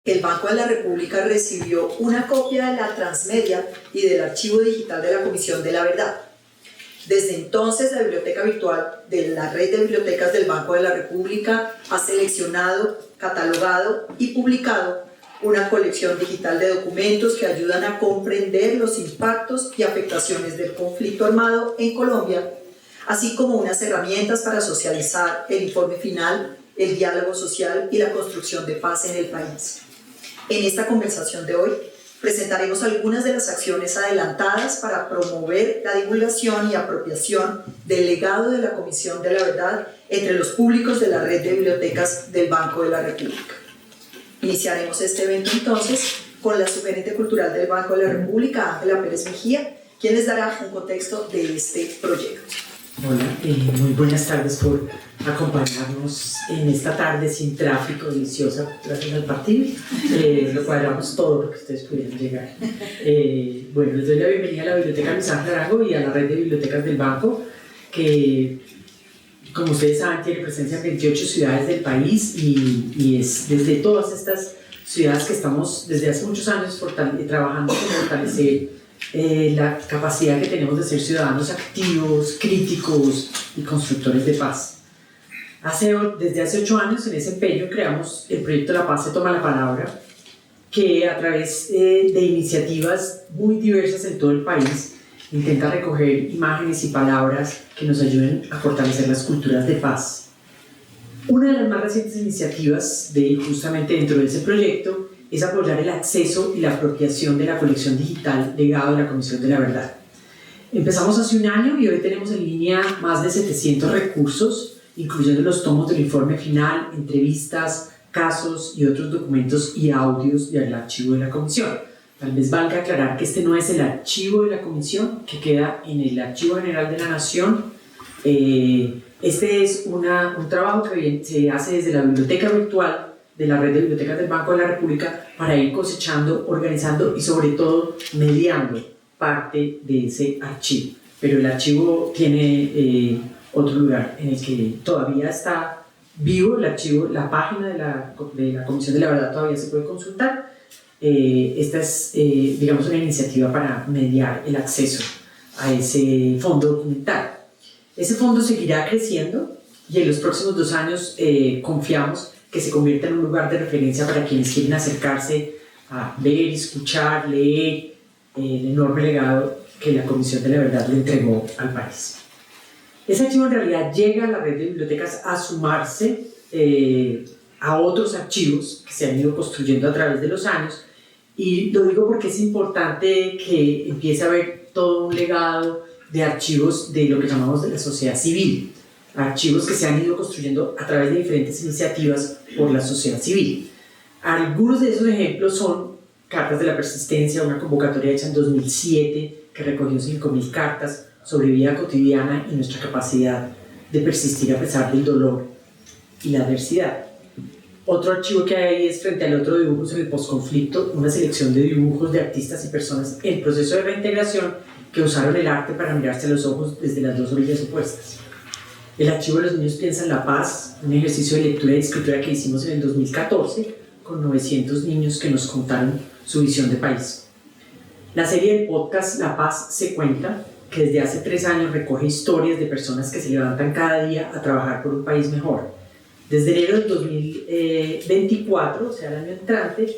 El Banco de la República recibió una copia de la transmedia y del archivo digital de la Comisión de la Verdad. Desde entonces, la biblioteca virtual de la red de bibliotecas del Banco de la República ha seleccionado, catalogado y publicado una colección digital de documentos que ayudan a comprender los impactos y afectaciones del conflicto armado en Colombia, así como unas herramientas para socializar el informe final, el diálogo social y la construcción de paz en el país. En esta conversación de hoy presentaremos algunas de las acciones adelantadas para promover la divulgación y apropiación del legado de la Comisión de la Verdad entre los públicos de la red de bibliotecas del Banco de la República. Iniciaremos este evento entonces con la subgerente cultural del Banco de la República, Ángela Pérez Mejía, quien les dará un contexto de este proyecto. Hola, muy buenas tardes por acompañarnos en esta tarde sin tráfico, deliciosa, gracias al partido. Lo cuadramos todo para que ustedes pudieran llegar. Bueno, les doy la bienvenida a la Biblioteca Luis Ángel Arango y a la red de bibliotecas del Banco, que, como ustedes saben, tiene presencia en 28 ciudades del país y es desde todas estas ciudades que estamos desde hace muchos años trabajando para fortalecer la capacidad que tenemos de ser ciudadanos activos, críticos y constructores de paz. Desde hace 8 años en ese empeño creamos el proyecto La Paz se toma la palabra, que a través de iniciativas muy diversas en todo el país intenta recoger imágenes y palabras que nos ayuden a fortalecer las culturas de paz. Una de las más recientes iniciativas justamente dentro de ese proyecto es apoyar el acceso y la apropiación de la colección digital legado de la Comisión de la Verdad. Empezamos hace un año y hoy tenemos en línea más de 700 recursos, incluyendo los tomos del informe final, entrevistas, casos y otros documentos y audios del archivo de la Comisión. Tal vez valga aclarar que este no es el archivo de la Comisión, que queda en el Archivo General de la Nación. Este es un trabajo que se hace desde la biblioteca virtual de la red de bibliotecas del Banco de la República para ir cosechando, organizando y sobre todo mediando parte de ese archivo. Pero el archivo tiene otro lugar en el que todavía está vivo el archivo, la página de la Comisión de la Verdad todavía se puede consultar. Esta es, digamos, una iniciativa para mediar el acceso a ese fondo documental. Ese fondo seguirá creciendo y en los próximos 2 años confiamos que se convierta en un lugar de referencia para quienes quieren acercarse a ver, escuchar, leer el enorme legado que la Comisión de la Verdad le entregó al país. Ese archivo en realidad llega a la red de bibliotecas a sumarse a otros archivos que se han ido construyendo a través de los años, y lo digo porque es importante que empiece a haber todo un legado de archivos de lo que llamamos de la sociedad civil, archivos que se han ido construyendo a través de diferentes iniciativas por la sociedad civil. Algunos de esos ejemplos son Cartas de la Persistencia, una convocatoria hecha en 2007 que recogió 5.000 cartas sobre vida cotidiana y nuestra capacidad de persistir a pesar del dolor y la adversidad. Otro archivo que hay es Frente al otro, dibujos en el posconflicto, una selección de dibujos de artistas y personas en proceso de reintegración que usaron el arte para mirarse a los ojos desde las dos orillas opuestas. El archivo de los niños piensan la paz, un ejercicio de lectura y escritura que hicimos en el 2014 con 900 niños que nos contaron su visión de país. La serie de podcast La Paz se cuenta, que desde hace 3 años recoge historias de personas que se levantan cada día a trabajar por un país mejor. Desde enero del 2024, o sea, el año entrante,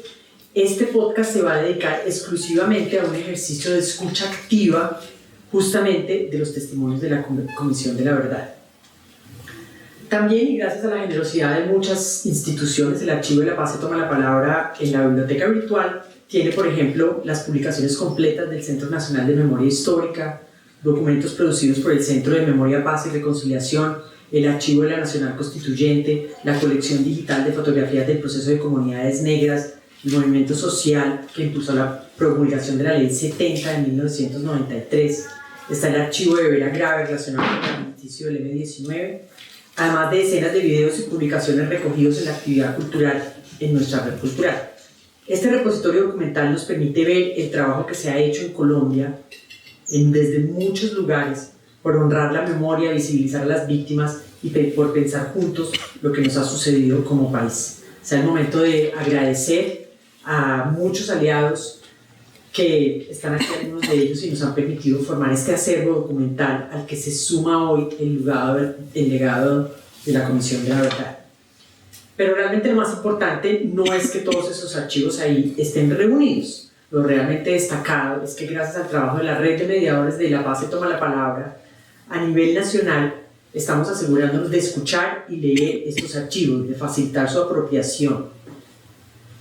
este podcast se va a dedicar exclusivamente a un ejercicio de escucha activa justamente de los testimonios de la Comisión de la Verdad. También, y gracias a la generosidad de muchas instituciones, el Archivo de la Paz se toma la palabra en la biblioteca virtual. Tiene, por ejemplo, las publicaciones completas del Centro Nacional de Memoria Histórica, documentos producidos por el Centro de Memoria, Paz y Reconciliación, el Archivo de la Nacional Constituyente, la colección digital de fotografías del proceso de comunidades negras, el movimiento social que impulsó la promulgación de la Ley 70 de 1993, está el archivo de Vera Grave relacionado con el armisticio del M-19, además de decenas de videos y publicaciones recogidos en la actividad cultural en nuestra red cultural. Este repositorio documental nos permite ver el trabajo que se ha hecho en Colombia desde muchos lugares por honrar la memoria, visibilizar a las víctimas y por pensar juntos lo que nos ha sucedido como país. Es el momento de agradecer a muchos aliados que están aquí, algunos de ellos, y nos han permitido formar este acervo documental al que se suma hoy el legado de la Comisión de la Verdad. Pero realmente lo más importante no es que todos esos archivos ahí estén reunidos. Lo realmente destacado es que gracias al trabajo de la Red de Mediadores de La Paz se toma la palabra, a nivel nacional estamos asegurándonos de escuchar y leer estos archivos, de facilitar su apropiación.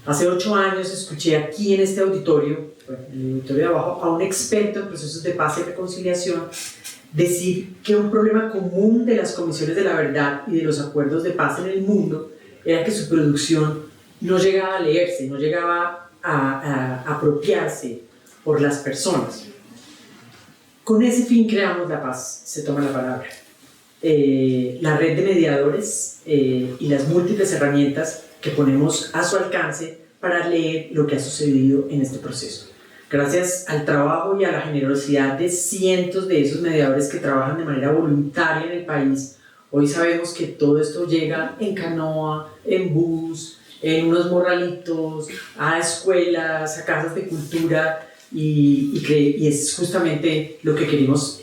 Hace 8 años escuché aquí en este auditorio, en el auditorio de abajo, a un experto en procesos de paz y reconciliación decir que un problema común de las comisiones de la verdad y de los acuerdos de paz en el mundo era que su producción no llegaba a leerse, no llegaba a apropiarse por las personas. Con ese fin creamos La Paz, se toma la palabra. La red de mediadores y las múltiples herramientas que ponemos a su alcance para leer lo que ha sucedido en este proceso. Gracias al trabajo y a la generosidad de cientos de esos mediadores que trabajan de manera voluntaria en el país, hoy sabemos que todo esto llega en canoa, en bus, en unos morralitos, a escuelas, a casas de cultura, y es justamente lo que queremos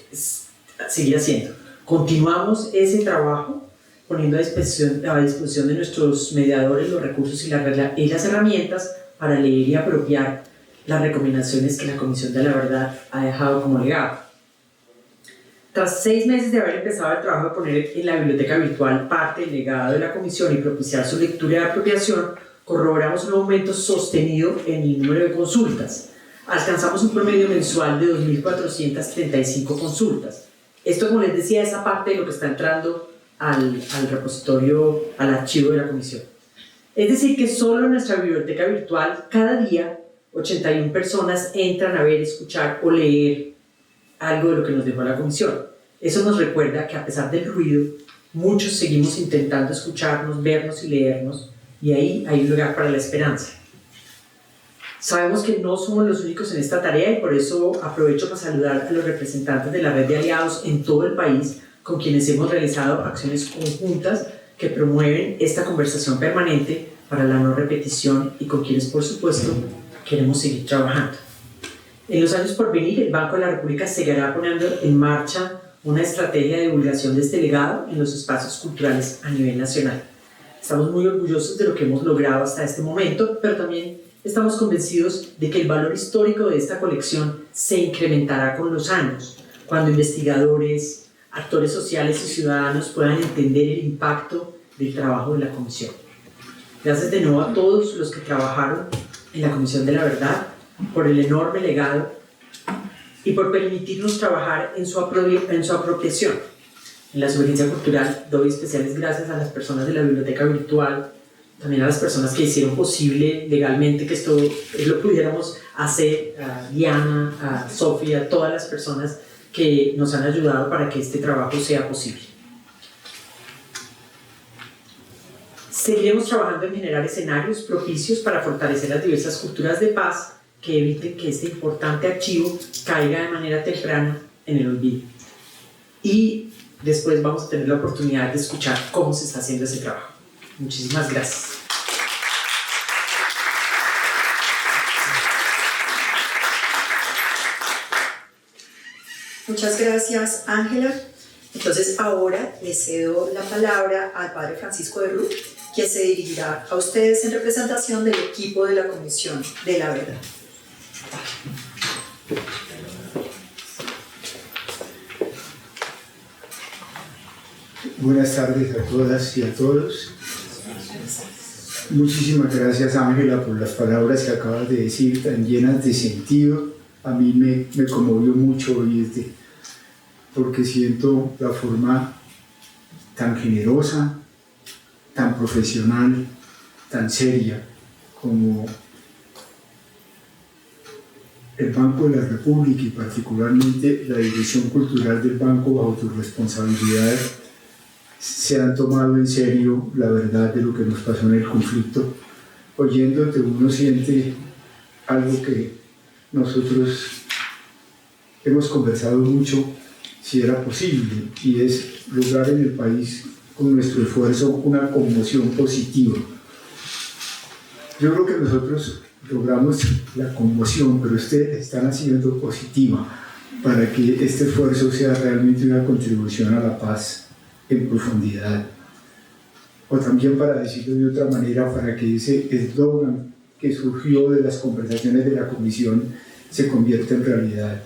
seguir haciendo. Continuamos ese trabajo poniendo a disposición de nuestros mediadores los recursos y las herramientas para leer y apropiar las recomendaciones que la Comisión de la Verdad ha dejado como legado. Tras 6 meses de haber empezado el trabajo de poner en la biblioteca virtual parte del legado de la Comisión y propiciar su lectura y apropiación, corroboramos un aumento sostenido en el número de consultas. Alcanzamos un promedio mensual de 2.435 consultas. Esto, como les decía, es aparte de lo que está entrando al repositorio, al archivo de la Comisión. Es decir, que solo en nuestra biblioteca virtual, cada día, 81 personas entran a ver, escuchar o leer algo de lo que nos dejó la Comisión. Eso nos recuerda que a pesar del ruido, muchos seguimos intentando escucharnos, vernos y leernos, y ahí hay un lugar para la esperanza. Sabemos que no somos los únicos en esta tarea y por eso aprovecho para saludar a los representantes de la red de aliados en todo el país con quienes hemos realizado acciones conjuntas que promueven esta conversación permanente para la no repetición y con quienes, por supuesto, queremos seguir trabajando. En los años por venir, el Banco de la República seguirá poniendo en marcha una estrategia de divulgación de este legado en los espacios culturales a nivel nacional. Estamos muy orgullosos de lo que hemos logrado hasta este momento, pero también estamos convencidos de que el valor histórico de esta colección se incrementará con los años, cuando investigadores, actores sociales y ciudadanos puedan entender el impacto del trabajo de la Comisión. Gracias de nuevo a todos los que trabajaron en la Comisión de la Verdad, por el enorme legado y por permitirnos trabajar en su apropiación. En la Sugerencia Cultural doy especiales gracias a las personas de la biblioteca virtual, también a las personas que hicieron posible legalmente que esto lo pudiéramos hacer, a Diana, a Sofía, a todas las personas que nos han ayudado para que este trabajo sea posible. Seguiremos trabajando en generar escenarios propicios para fortalecer las diversas culturas de paz que eviten que este importante archivo caiga de manera temprana en el olvido. Y después vamos a tener la oportunidad de escuchar cómo se está haciendo ese trabajo. Muchísimas gracias. Muchas gracias, Ángela. Entonces ahora le cedo la palabra al Padre Francisco de Rú, quien se dirigirá a ustedes en representación del equipo de la Comisión de la Verdad. Buenas tardes a todas y a todos. Muchísimas gracias, Ángela, por las palabras que acabas de decir, tan llenas de sentido. A mí me conmovió mucho oírte, porque siento la forma tan generosa, tan profesional, tan seria como el Banco de la República y particularmente la Dirección Cultural del Banco bajo tu responsabilidad se han tomado en serio la verdad de lo que nos pasó en el conflicto. Oyéndote uno siente algo que nosotros hemos conversado mucho si era posible, y es lograr en el país con nuestro esfuerzo una conmoción positiva. Yo creo que nosotros logramos la conmoción, pero ustedes están haciendo positiva para que este esfuerzo sea realmente una contribución a la paz en profundidad. O también, para decirlo de otra manera, para que ese eslogan que surgió de las conversaciones de la comisión se convierta en realidad.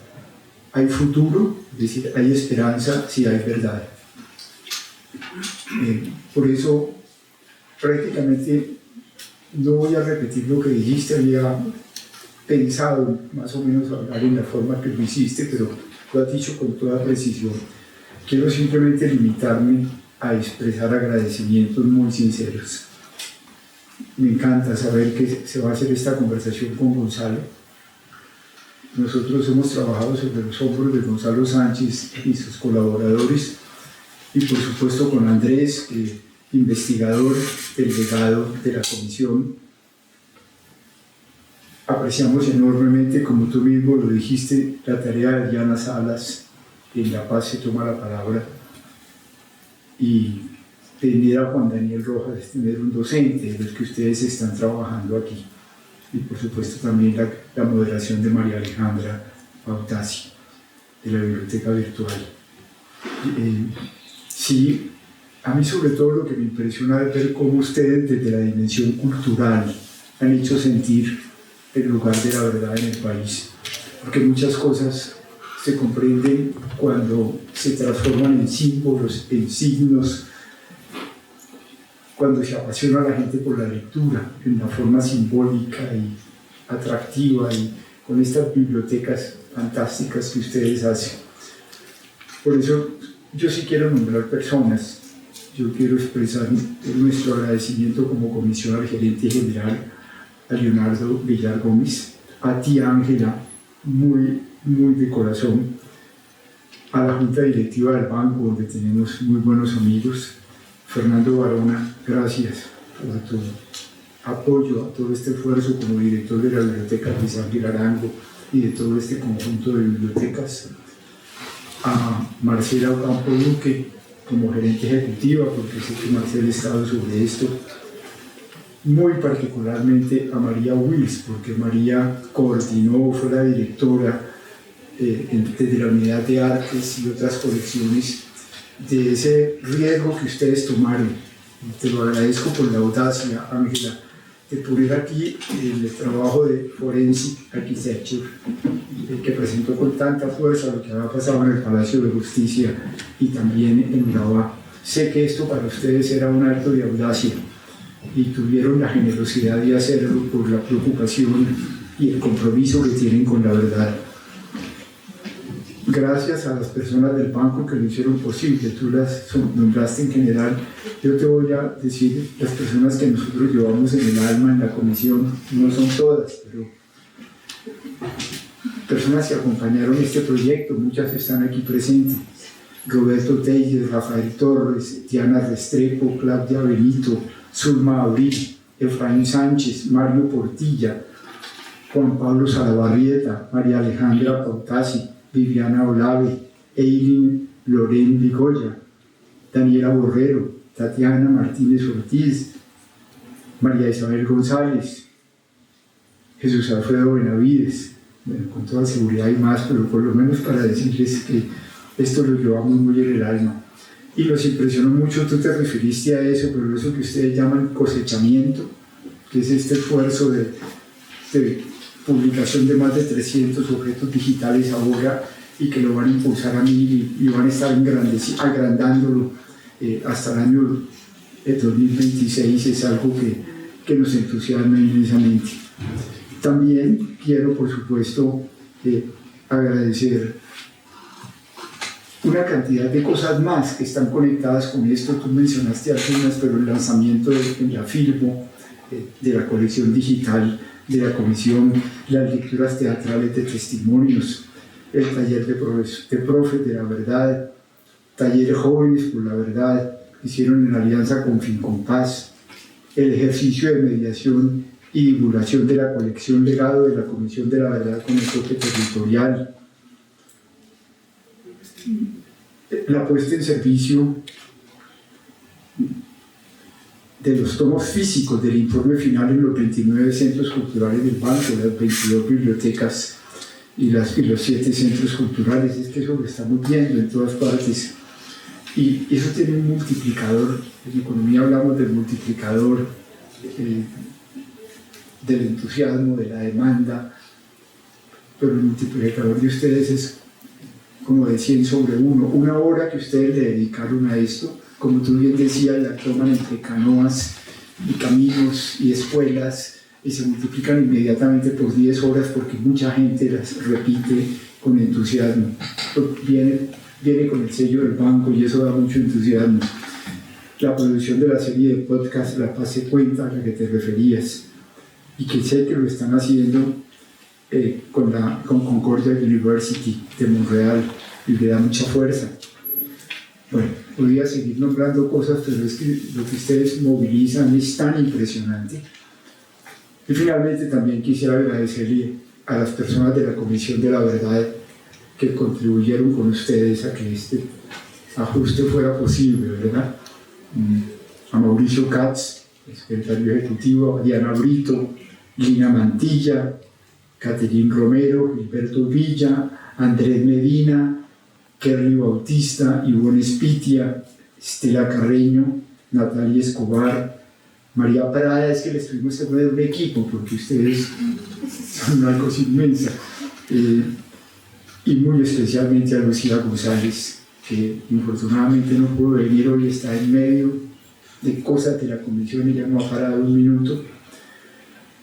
Hay futuro, es decir, hay esperanza si hay verdad. Por eso, prácticamente, no voy a repetir lo que dijiste, había pensado más o menos hablar en la forma que lo hiciste, pero lo has dicho con toda precisión. Quiero simplemente limitarme a expresar agradecimientos muy sinceros. Me encanta saber que se va a hacer esta conversación con Gonzalo. Nosotros hemos trabajado sobre los hombros de Gonzalo Sánchez y sus colaboradores, y por supuesto con Andrés, investigador delegado de la comisión. Apreciamos enormemente, como tú mismo lo dijiste, la tarea de Diana Salas. En La Paz se toma la palabra, y tener a Juan Daniel Rojas es tener un docente de los que ustedes están trabajando aquí, y por supuesto también la moderación de María Alejandra Pautasi de la biblioteca virtual. Sí, a mí sobre todo lo que me impresiona es ver cómo ustedes desde la dimensión cultural han hecho sentir el lugar de la verdad en el país, porque muchas cosas se comprenden cuando se transforman en símbolos, en signos, cuando se apasiona a la gente por la lectura en una forma simbólica y atractiva, y con estas bibliotecas fantásticas que ustedes hacen. Por eso yo sí quiero nombrar personas. Yo quiero expresar nuestro agradecimiento como comisión al gerente general, a Leonardo Villar Gómez, a ti, Ángela, muy de corazón, a la junta directiva del banco, donde tenemos muy buenos amigos. Fernando Barona, gracias por tu apoyo a todo este esfuerzo como director de la biblioteca Luis Ángel Arango y de todo este conjunto de bibliotecas. A Marcela Ocampo Duque como gerente ejecutiva, porque sé que Marcela ha estado sobre esto. Muy particularmente a María Wills, porque María coordinó, fue la directora desde la unidad de artes y otras colecciones de ese riesgo que ustedes tomaron. Te lo agradezco por la audacia, Ángela, de poner aquí el trabajo de Forensic Architecture, que presentó con tanta fuerza lo que había pasado en el Palacio de Justicia y también en Urabá. Sé que esto para ustedes era un acto de audacia, y tuvieron la generosidad de hacerlo por la preocupación y el compromiso que tienen con la verdad. Gracias a las personas del banco que lo hicieron posible, tú las nombraste en general. Yo te voy a decir las personas que nosotros llevamos en el alma en la comisión, no son todas, pero personas que acompañaron este proyecto, muchas están aquí presentes. Roberto Telles, Rafael Torres, Diana Restrepo, Claudia Benito, Zulma Abril, Efraín Sánchez, Mario Portilla, Juan Pablo Salabarrieta, María Alejandra Pautasi, Viviana Olave, Eileen Loren Vigoya, Daniela Borrero, Tatiana Martínez Ortiz, María Isabel González, Jesús Alfredo Benavides. Bueno, con toda seguridad hay más, pero por lo menos para decirles que esto lo llevamos muy en el alma. Y nos impresionó mucho, tú te referiste a eso, pero eso que ustedes llaman cosechamiento, que es este esfuerzo de publicación de más de 300 objetos digitales ahora, y que lo van a impulsar a mí y van a estar agrandándolo hasta el año 2026, es algo que nos entusiasma inmensamente. También quiero, por supuesto, agradecer una cantidad de cosas más que están conectadas con esto. Tú mencionaste algunas, pero el lanzamiento en la Filmo, de la colección digital de la comisión, las lecturas teatrales de testimonios, el taller de profes de la verdad, talleres jóvenes por la verdad, que hicieron en alianza con Fincompás, el ejercicio de mediación y divulgación de la colección legado de la Comisión de la Verdad con enfoque territorial, la puesta en servicio de los tomos físicos del informe final en los 29 centros culturales del banco, las 22 bibliotecas y los 7 centros culturales. Es que eso lo estamos viendo en todas partes. Y eso tiene un multiplicador. En economía hablamos del multiplicador del entusiasmo, de la demanda, pero el multiplicador de ustedes es como de 100 sobre 1. Una hora que ustedes le dedicaron a esto, como tú bien decías, la toman entre canoas y caminos y escuelas y se multiplican inmediatamente por 10 horas porque mucha gente las repite con entusiasmo. Viene con el sello del banco y eso da mucho entusiasmo. La producción de la serie de podcast La Paz se Cuenta, a la que te referías, y que sé que lo están haciendo con Concordia University de Montreal, y le da mucha fuerza. Bueno, podría seguir nombrando cosas, pero es que lo que ustedes movilizan es tan impresionante. Y finalmente también quisiera agradecerle a las personas de la Comisión de la Verdad que contribuyeron con ustedes a que este ajuste fuera posible, ¿verdad? A Mauricio Katz, el secretario ejecutivo, a Diana Brito, Lina Mantilla, Caterín Romero, Gilberto Villa, Andrés Medina, Kerly Bautista, Ivonne Spitia, Estela Carreño, Natalia Escobar, María Parada. Es que les tuvimos que poner un equipo porque ustedes son una cosa inmensa. Y muy especialmente a Lucía González, que infortunadamente no pudo venir hoy, está en medio de cosas de la comisión y ya no ha parado un minuto.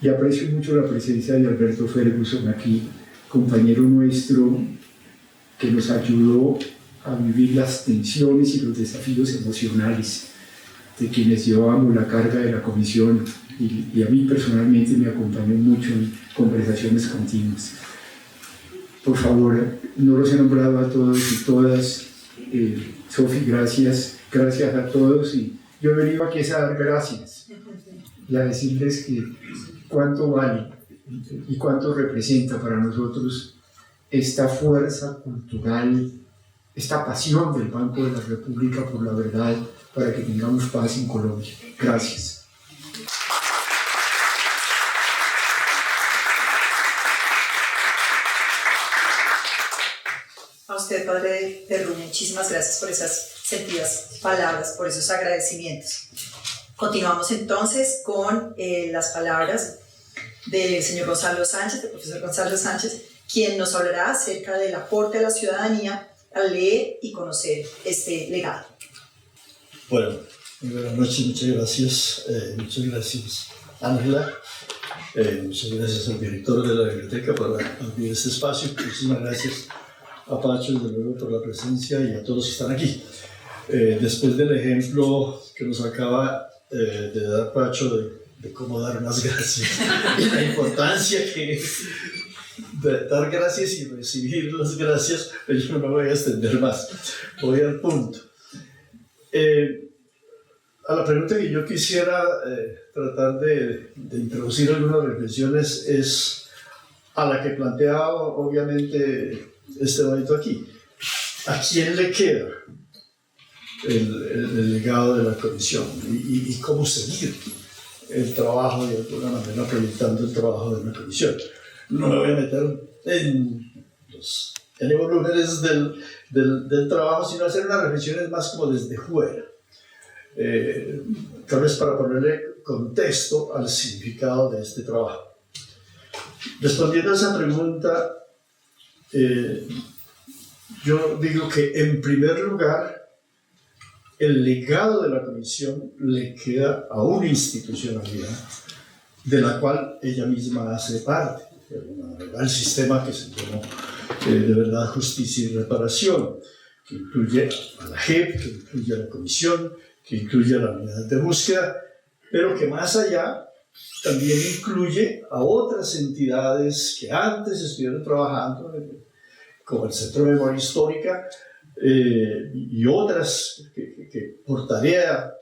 Y aprecio mucho la presencia de Alberto Ferguson aquí, compañero nuestro que nos ayudó a vivir las tensiones y los desafíos emocionales de quienes llevábamos la carga de la comisión y a mí personalmente me acompañó mucho en conversaciones continuas. Por favor, no los he nombrado a todos y todas. Sofi, gracias a todos, y yo he venido aquí a dar gracias y a decirles que cuánto vale y cuánto representa para nosotros esta fuerza cultural, esta pasión del Banco de la República por la verdad, para que tengamos paz en Colombia. Gracias. A usted, padre de Ru, muchísimas gracias por esas sentidas palabras, por esos agradecimientos. Continuamos entonces con las palabras del señor Gonzalo Sánchez, del profesor Gonzalo Sánchez, quien nos hablará acerca del aporte a la ciudadanía al leer y conocer este legado. Bueno, muy buenas noches, muchas gracias. Muchas gracias, Ángela. Muchas gracias al director de la biblioteca por abrir este espacio. Muchísimas gracias a Pacho, desde luego, por la presencia, y a todos los que están aquí. Después del ejemplo que nos acaba de dar Pacho de cómo dar unas gracias y la importancia que es de dar gracias y recibir las gracias, pues yo no me voy a extender más, voy al punto. A la pregunta que yo quisiera tratar de introducir algunas reflexiones es a la que planteaba obviamente este momento aquí. ¿A quién le queda el legado de la comisión y cómo seguir el trabajo, de alguna manera proyectando el trabajo de una comisión? No me voy a meter en los volúmenes del trabajo, sino hacer unas reflexiones más como desde fuera, tal vez para ponerle contexto al significado de este trabajo. Respondiendo a esa pregunta, yo digo que en primer lugar el legado de la comisión le queda a una institucionalidad de la cual ella misma hace parte, al sistema que se llamó de verdad, justicia y reparación, que incluye a la JEP, que incluye a la comisión, que incluye a la unidad de búsqueda, pero que más allá también incluye a otras entidades que antes estuvieron trabajando, como el Centro de Memoria Histórica, y otras que por tarea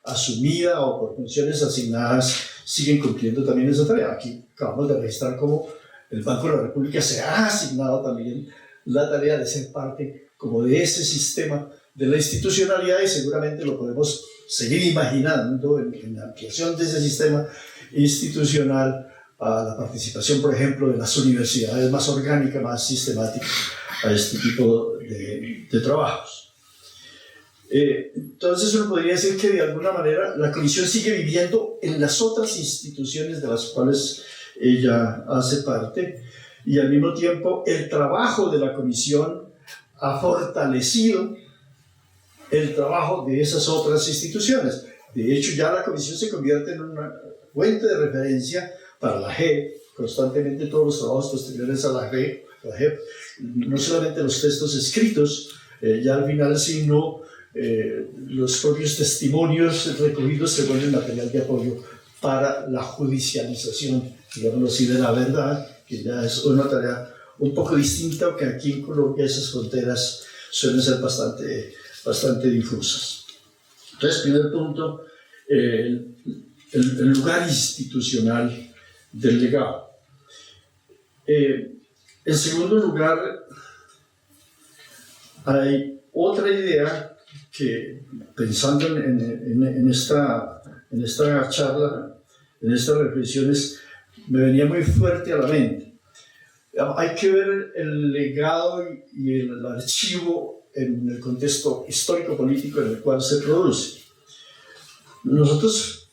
asumida o por funciones asignadas siguen cumpliendo también esa tarea. Aquí acabamos de registrar cómo el Banco de la República se ha asignado también la tarea de ser parte como de ese sistema de la institucionalidad, y seguramente lo podemos seguir imaginando en la ampliación de ese sistema institucional a la participación, por ejemplo, de las universidades más orgánica, más sistemática a este tipo de trabajos. Entonces uno podría decir que de alguna manera la comisión sigue viviendo en las otras instituciones de las cuales ella hace parte, y al mismo tiempo el trabajo de la comisión ha fortalecido el trabajo de esas otras instituciones. De hecho, ya la comisión se convierte en una fuente de referencia para la JEP. Constantemente todos los trabajos posteriores a la JEP, no solamente los textos escritos ya al final, sino los propios testimonios recogidos se vuelven material de apoyo para la judicialización, digámoslo así, de la verdad, que ya es una tarea un poco distinta, aunque aquí en Colombia esas fronteras suelen ser bastante difusas. Entonces, primer punto, el lugar institucional del legado. En segundo lugar, hay otra idea que, pensando en esta charla, en estas reflexiones, me venía muy fuerte a la mente. Hay que ver el legado y el archivo en el contexto histórico-político en el cual se produce. Nosotros,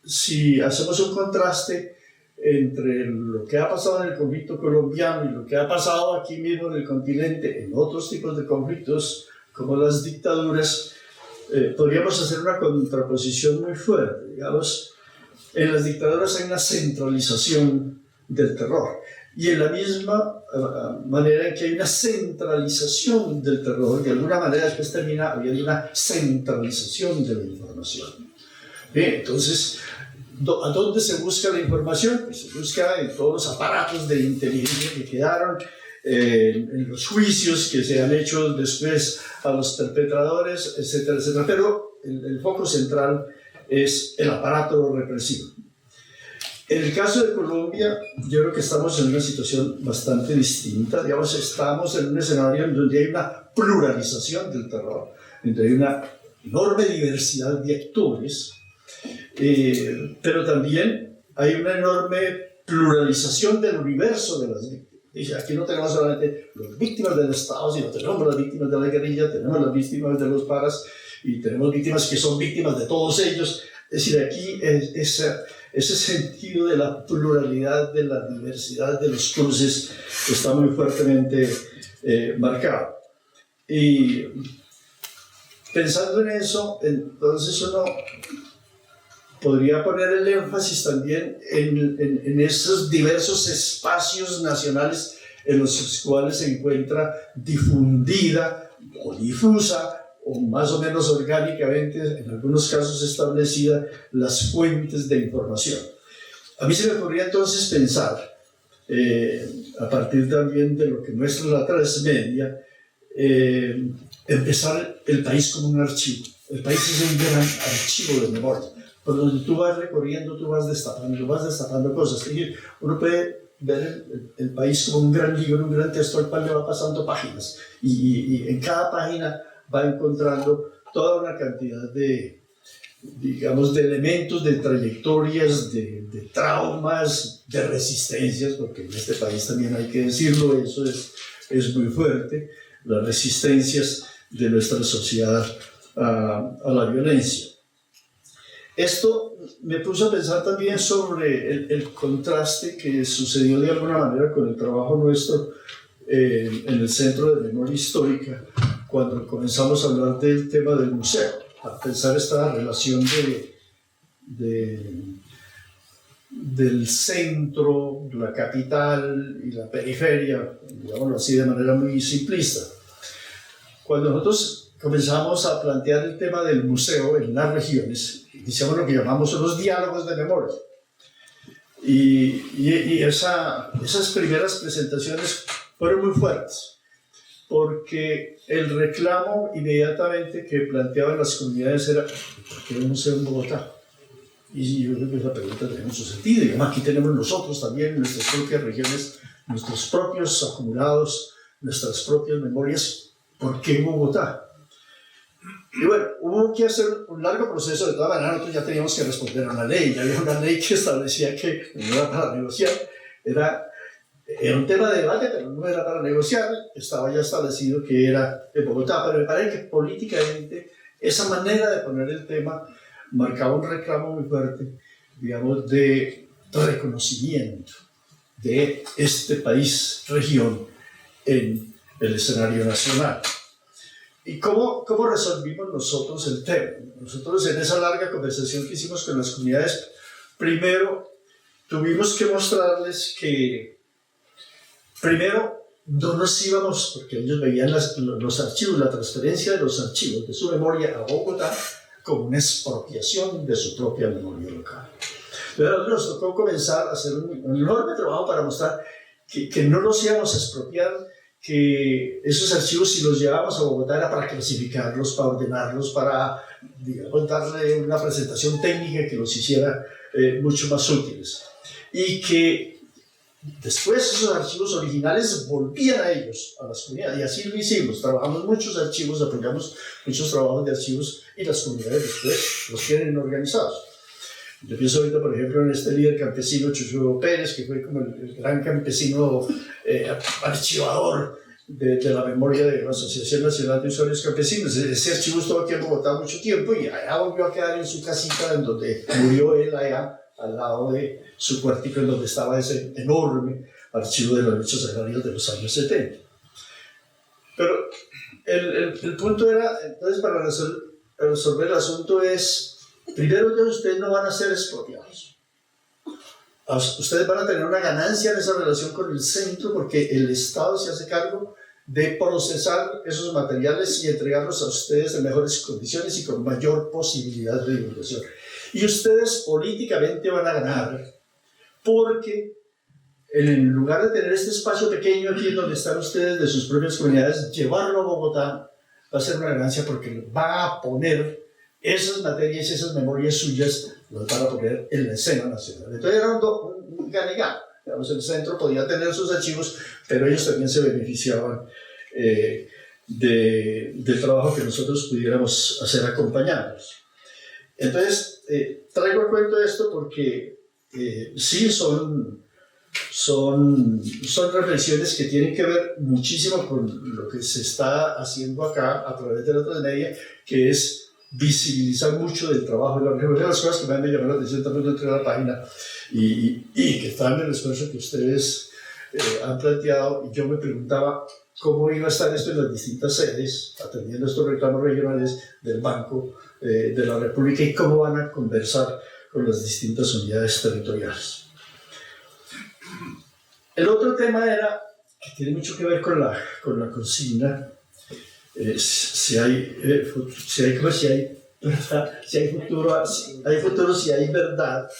si hacemos un contraste entre lo que ha pasado en el conflicto colombiano y lo que ha pasado aquí mismo en el continente, en otros tipos de conflictos, como las dictaduras, podríamos hacer una contraposición muy fuerte. Digamos, en las dictaduras hay una centralización del terror, y en la misma manera en que hay una centralización del terror, de alguna manera después termina habiendo una centralización de la información. Entonces, ¿a dónde se busca la información? Pues se busca en todos los aparatos de inteligencia que quedaron, en los juicios que se han hecho después a los perpetradores, etcétera, etcétera. Pero el foco central es el aparato represivo. En el caso de Colombia, yo creo que estamos en una situación bastante distinta. Digamos, estamos en un escenario en donde hay una pluralización del terror, donde hay una enorme diversidad de actores, pero también hay una enorme pluralización del universo de las víctimas. Aquí no tenemos solamente las víctimas del Estado, sino tenemos las víctimas de la guerrilla, tenemos las víctimas de los paras, y tenemos víctimas que son víctimas de todos ellos. Es decir, aquí ese sentido de la pluralidad, de la diversidad de los cruces está muy fuertemente marcado. Y pensando en eso, entonces uno podría poner el énfasis también en esos diversos espacios nacionales en los cuales se encuentra difundida o difusa, o más o menos orgánicamente, en algunos casos establecida, las fuentes de información. A mí se me ocurría entonces pensar, a partir también de lo que muestra la transmedia, empezar el país como un archivo. El país es un gran archivo de memoria, por donde tú vas recorriendo, tú vas destapando cosas. Y uno puede ver el país como un gran libro, un gran texto al cual le va pasando páginas, y en cada página va encontrando toda una cantidad de, digamos, de elementos, de trayectorias, de traumas, de resistencias, porque en este país también hay que decirlo, eso es muy fuerte, las resistencias de nuestra sociedad a la violencia. Esto me puso a pensar también sobre el contraste que sucedió de alguna manera con el trabajo nuestro en el Centro de Memoria Histórica, cuando comenzamos a hablar del tema del museo, a pensar esta relación del centro, la capital y la periferia, digámoslo así de manera muy simplista. Cuando nosotros comenzamos a plantear el tema del museo en las regiones, iniciamos lo que llamamos los diálogos de memoria. Y esas primeras presentaciones fueron muy fuertes, porque el reclamo inmediatamente que planteaban las comunidades era: ¿por qué un museo en Bogotá? Y yo creo que esa pregunta tiene mucho sentido. Y además aquí tenemos nosotros también nuestras propias regiones, nuestros propios acumulados, nuestras propias memorias. ¿Por qué Bogotá? Y bueno, hubo que hacer un largo proceso. De todas maneras, nosotros ya teníamos que responder a una ley. Ya había una ley que establecía que no era para negociar. Era un tema de debate, pero no era para negociar. Estaba ya establecido que era en Bogotá. Pero me parece que políticamente esa manera de poner el tema marcaba un reclamo muy fuerte, digamos, de reconocimiento de este país, región, en el escenario nacional. ¿Y cómo resolvimos nosotros el tema? Nosotros en esa larga conversación que hicimos con las comunidades, primero tuvimos que mostrarles que, primero, no nos íbamos, porque ellos veían los archivos, la transferencia de los archivos de su memoria a Bogotá como una expropiación de su propia memoria local. Pero nos tocó comenzar a hacer un enorme trabajo para mostrar que no los íbamos a expropiar, que esos archivos, si los llevábamos a Bogotá, era para clasificarlos, para ordenarlos, para, digamos, darle una presentación técnica que los hiciera mucho más útiles. Y que después esos archivos originales volvían a ellos, a las comunidades, y así lo hicimos. Trabajamos muchos archivos, apoyamos muchos trabajos de archivos, y las comunidades después los tienen organizados. Yo pienso ahorita, por ejemplo, en este líder campesino Chucho Pérez, que fue como el gran campesino archivador de la memoria de la Asociación Nacional de Usuarios Campesinos. Ese archivo estuvo aquí en Bogotá mucho tiempo y allá volvió a quedar en su casita, en donde murió él, allá al lado de su cuartico, en donde estaba ese enorme archivo de las luchas agrarias de los años 70. Pero el punto era, entonces, para resolver el asunto es, primero, ustedes no van a ser expropiados. Ustedes van a tener una ganancia en esa relación con el centro, porque el Estado se hace cargo de procesar esos materiales y entregarlos a ustedes en mejores condiciones y con mayor posibilidad de divulgación. Y ustedes políticamente van a ganar, porque en lugar de tener este espacio pequeño aquí en donde están ustedes de sus propias comunidades, llevarlo a Bogotá va a ser una ganancia, porque va a poner esas materias y esas memorias suyas, las van a poner en la escena nacional. Entonces era un gane-gane. El centro podía tener sus archivos, pero ellos también se beneficiaban del trabajo que nosotros pudiéramos hacer acompañados. Entonces, traigo a cuento esto porque sí son reflexiones que tienen que ver muchísimo con lo que se está haciendo acá a través de la transmedia, que es visibilizar mucho del trabajo de la región. Una de las cosas que me han llamado la atención también dentro de la página y que están en el esfuerzo que ustedes han planteado, y yo me preguntaba cómo iba a estar esto en las distintas sedes, atendiendo estos reclamos regionales del Banco de la República, y cómo van a conversar con las distintas unidades territoriales. El otro tema era, que tiene mucho que ver con la consigna, si hay futuro, si hay verdad,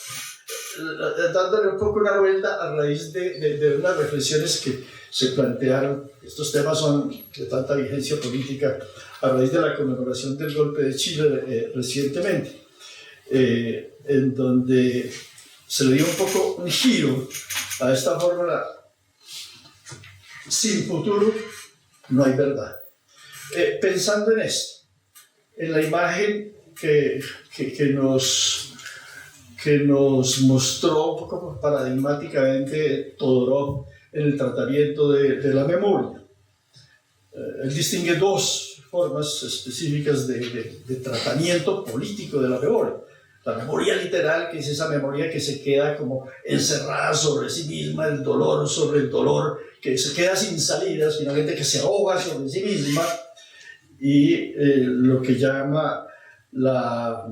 dándole un poco una vuelta a raíz de unas reflexiones que se plantearon. Estos temas son de tanta vigencia política a raíz de la conmemoración del golpe de Chile recientemente, en donde se le dio un poco un giro a esta fórmula: sin futuro no hay verdad. Pensando en esto, en la imagen que nos mostró un poco paradigmáticamente Todorov en el tratamiento de la memoria. Él distingue dos formas específicas de tratamiento político de la memoria. La memoria literal, que es esa memoria que se queda como encerrada sobre sí misma, el dolor sobre el dolor, que se queda sin salidas, finalmente que se ahoga sobre sí misma, y lo que llama la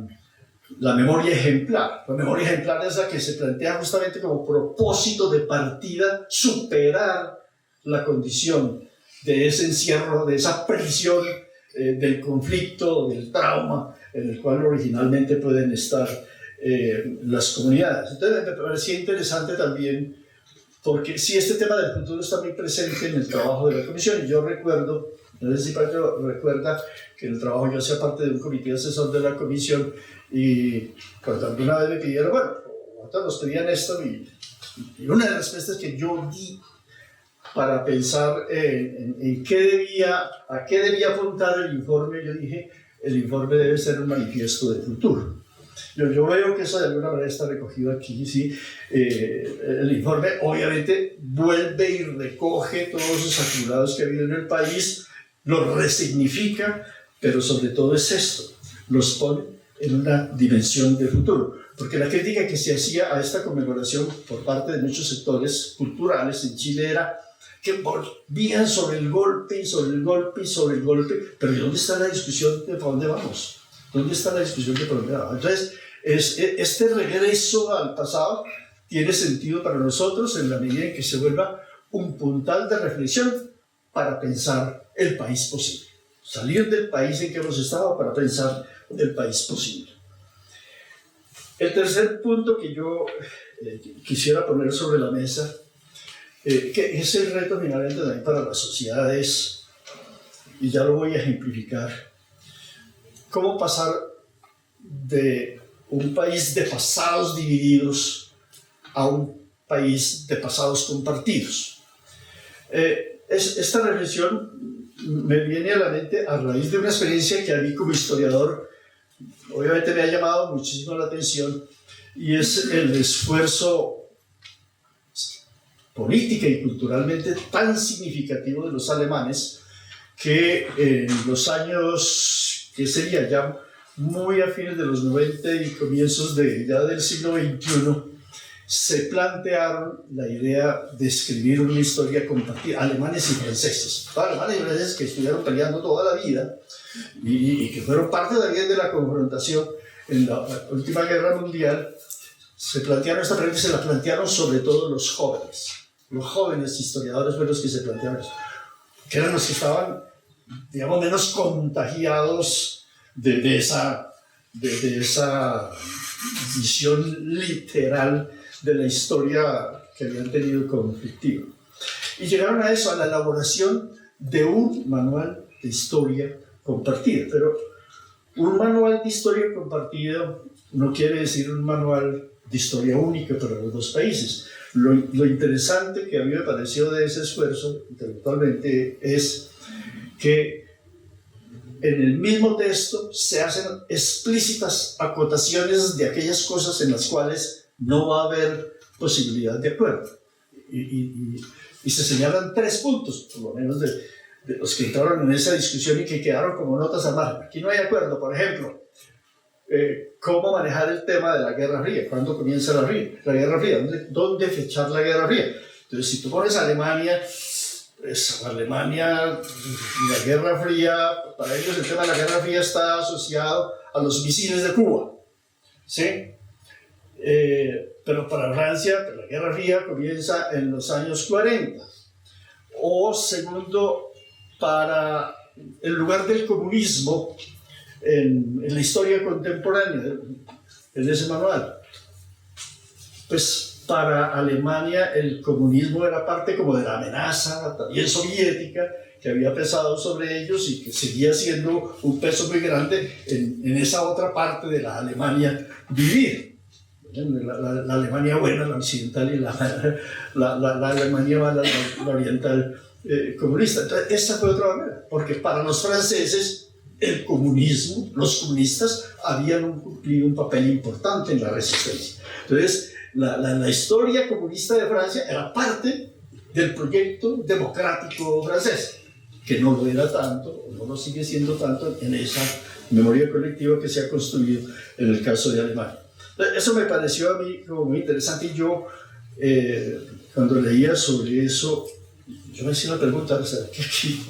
memoria ejemplar. La memoria ejemplar es la que se plantea justamente como propósito de partida superar la condición de ese encierro, de esa prisión, del conflicto, del trauma en el cual originalmente pueden estar las comunidades. Entonces me parecía interesante también, porque sí, este tema del futuro está muy presente en el trabajo de la comisión, y yo recuerdo, no sé si Pacho recuerda, que en el trabajo yo hacía parte de un comité asesor de la comisión, y cuando alguna vez me pidieron, bueno, nos pedían esto, y una de las respuestas que yo di para pensar a qué debía apuntar el informe, yo dije, el informe debe ser un manifiesto de futuro. Yo veo que eso de alguna manera está recogido aquí, ¿sí? El informe obviamente vuelve y recoge todos los acumulados que ha habido en el país, los resignifica, pero sobre todo es esto, los pone en una dimensión de futuro. Porque la crítica que se hacía a esta conmemoración por parte de muchos sectores culturales en Chile era que volvían sobre el golpe y sobre el golpe y sobre el golpe, pero ¿y dónde está la discusión de para dónde vamos? ¿Dónde está la discusión de para dónde vamos? Entonces, este regreso al pasado tiene sentido para nosotros en la medida en que se vuelva un puntal de reflexión para pensar el país posible. Salir del país en que hemos estado para pensar el país posible. El tercer punto que yo quisiera poner sobre la mesa, que es el reto finalmente también para las sociedades, y ya lo voy a ejemplificar, cómo pasar de un país de pasados divididos a un país de pasados compartidos. Esta reflexión me viene a la mente a raíz de una experiencia que a mí como historiador obviamente me ha llamado muchísimo la atención, y es el esfuerzo política y culturalmente tan significativo de los alemanes que en los años, que sería ya muy a fines de los 90 y comienzos ya del siglo XXI, se plantearon la idea de escribir una historia compartida, alemanes y franceses. Alemanes y franceses que estuvieron peleando toda la vida y que fueron parte también de la confrontación en la última guerra mundial. Se plantearon esta pregunta y se la plantearon sobre todo los jóvenes. Los jóvenes historiadores fueron los que se plantearon eso, que eran los que estaban, digamos, menos contagiados de esa visión literal de la historia que habían tenido conflictiva. Y llegaron a eso, a la elaboración de un manual de historia compartida. Pero un manual de historia compartida no quiere decir un manual de historia única para los dos países. Lo interesante que a mí me pareció de ese esfuerzo intelectualmente es que en el mismo texto se hacen explícitas acotaciones de aquellas cosas en las cuales no va a haber posibilidad de acuerdo. Y se señalan 3 puntos, por lo menos de los que entraron en esa discusión y que quedaron como notas al margen. Aquí no hay acuerdo, por ejemplo, cómo manejar el tema de la Guerra Fría, cuándo comienza la Guerra Fría, dónde fechar la Guerra Fría. Entonces, si tú pones Alemania, pues Alemania, la Guerra Fría, para ellos el tema de la Guerra Fría está asociado a los misiles de Cuba, ¿sí? Pero para Francia, la Guerra Fría comienza en los años 40. O segundo, para el lugar del comunismo en la historia contemporánea, en ese manual. Pues para Alemania el comunismo era parte como de la amenaza también soviética que había pesado sobre ellos y que seguía siendo un peso muy grande en esa otra parte de la Alemania vivir. La Alemania buena, la occidental, y la Alemania mala, la oriental comunista. Entonces, esa fue otra manera, porque para los franceses el comunismo, los comunistas habían cumplido un papel importante en la resistencia. Entonces, la historia comunista de Francia era parte del proyecto democrático francés, que no lo era tanto, o no lo sigue siendo tanto en esa memoria colectiva que se ha construido en el caso de Alemania. Eso me pareció a mí como muy interesante, y yo cuando leía sobre eso, yo me hacía la pregunta, ¿será que aquí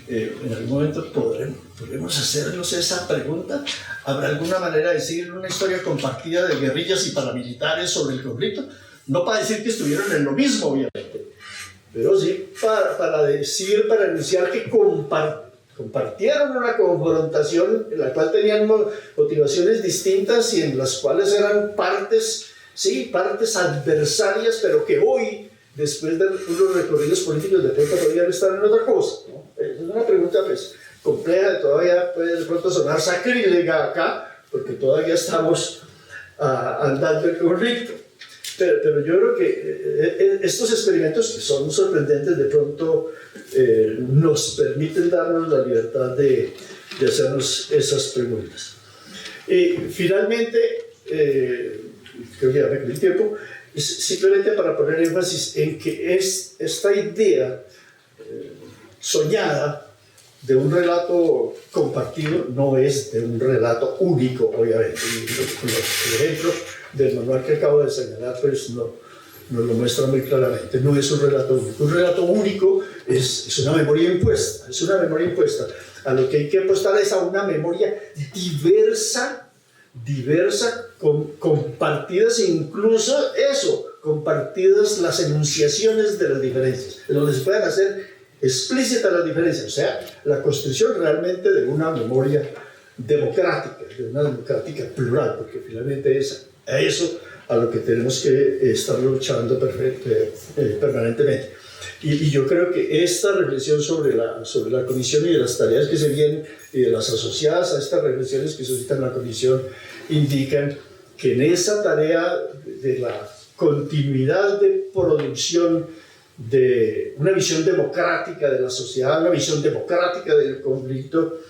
en algún momento podremos hacernos esa pregunta? ¿Habrá alguna manera de decir una historia compartida de guerrillas y paramilitares sobre el conflicto? No para decir que estuvieron en lo mismo, obviamente, pero sí para decir, para anunciar que compartieron una confrontación en la cual tenían motivaciones distintas y en las cuales eran partes adversarias, pero que hoy, después de unos recorridos políticos, de pronto podrían estar en otra cosa, ¿no? Es una pregunta pues compleja, todavía puede de pronto sonar sacrílega acá, porque todavía estamos andando el conflicto. pero yo creo que estos experimentos, que son sorprendentes, de pronto nos permiten darnos la libertad de hacernos esas preguntas. Y finalmente, creo que ya me quedé el tiempo, simplemente para poner énfasis en que esta idea soñada de un relato compartido no es de un relato único, obviamente. El ejemplo del manual que acabo de señalar pues nos lo muestra muy claramente. No es un relato único. Un relato único es una memoria impuesta, es una memoria impuesta. A lo que hay que apostar es a una memoria diversa, compartidas, incluso eso, compartidas las enunciaciones de las diferencias, en donde se puedan hacer explícitas las diferencias, o sea, la construcción realmente de una memoria democrática, de una democrática plural, porque finalmente es a eso a lo que tenemos que estar luchando permanentemente. Y yo creo que esta reflexión sobre la comisión y de las tareas que se vienen y de las asociadas a estas reflexiones que suscitan la comisión indican que en esa tarea de la continuidad de producción de una visión democrática de la sociedad, una visión democrática del conflicto,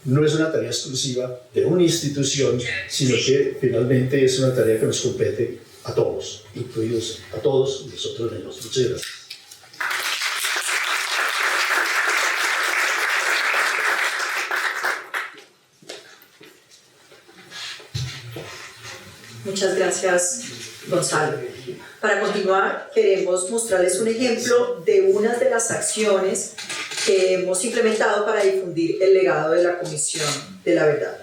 no es una tarea exclusiva de una institución, sino que finalmente es una tarea que nos compete a todos, incluidos a todos nosotros mismos. Muchas gracias. Muchas gracias, Gonzalo. Para continuar, queremos mostrarles un ejemplo de unas de las acciones que hemos implementado para difundir el legado de la Comisión de la Verdad.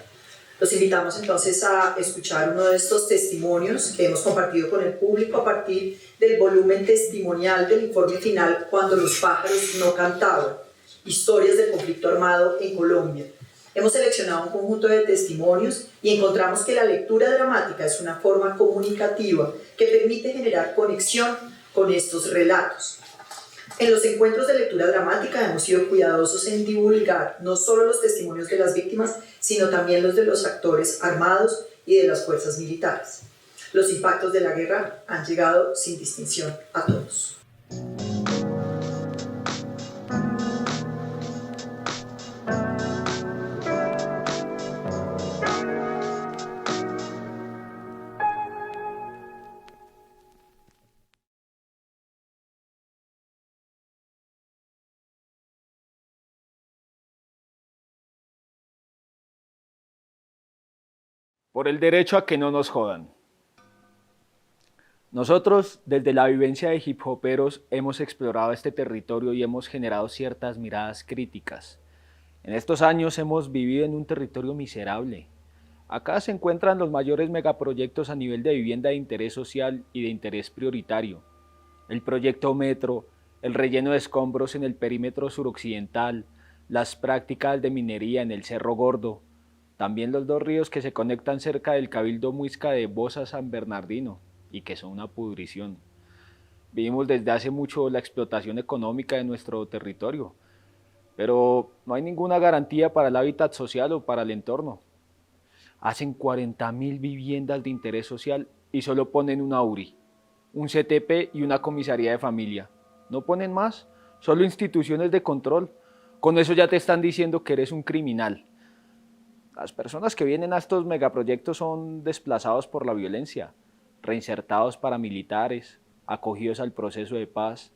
Los invitamos entonces a escuchar uno de estos testimonios que hemos compartido con el público a partir del volumen testimonial del informe final Cuando los pájaros no cantaban, historias del conflicto armado en Colombia. Hemos seleccionado un conjunto de testimonios y encontramos que la lectura dramática es una forma comunicativa que permite generar conexión con estos relatos. En los encuentros de lectura dramática hemos sido cuidadosos en divulgar no solo los testimonios de las víctimas, sino también los de los actores armados y de las fuerzas militares. Los impactos de la guerra han llegado sin distinción a todos. Por el derecho a que no nos jodan. Nosotros, desde la vivencia de hip hoperos, hemos explorado este territorio y hemos generado ciertas miradas críticas. En estos años hemos vivido en un territorio miserable. Acá se encuentran los mayores megaproyectos a nivel de vivienda de interés social y de interés prioritario. El proyecto Metro, el relleno de escombros en el perímetro suroccidental, las prácticas de minería en el Cerro Gordo, también los dos ríos que se conectan cerca del Cabildo Muisca de Bosa San Bernardino y que son una pudrición. Vivimos desde hace mucho la explotación económica de nuestro territorio, pero no hay ninguna garantía para el hábitat social o para el entorno. Hacen 40.000 viviendas de interés social y solo ponen una URI, un CTP y una comisaría de familia. No ponen más, solo instituciones de control. Con eso ya te están diciendo que eres un criminal. Las personas que vienen a estos megaproyectos son desplazados por la violencia, reinsertados paramilitares, acogidos al proceso de paz,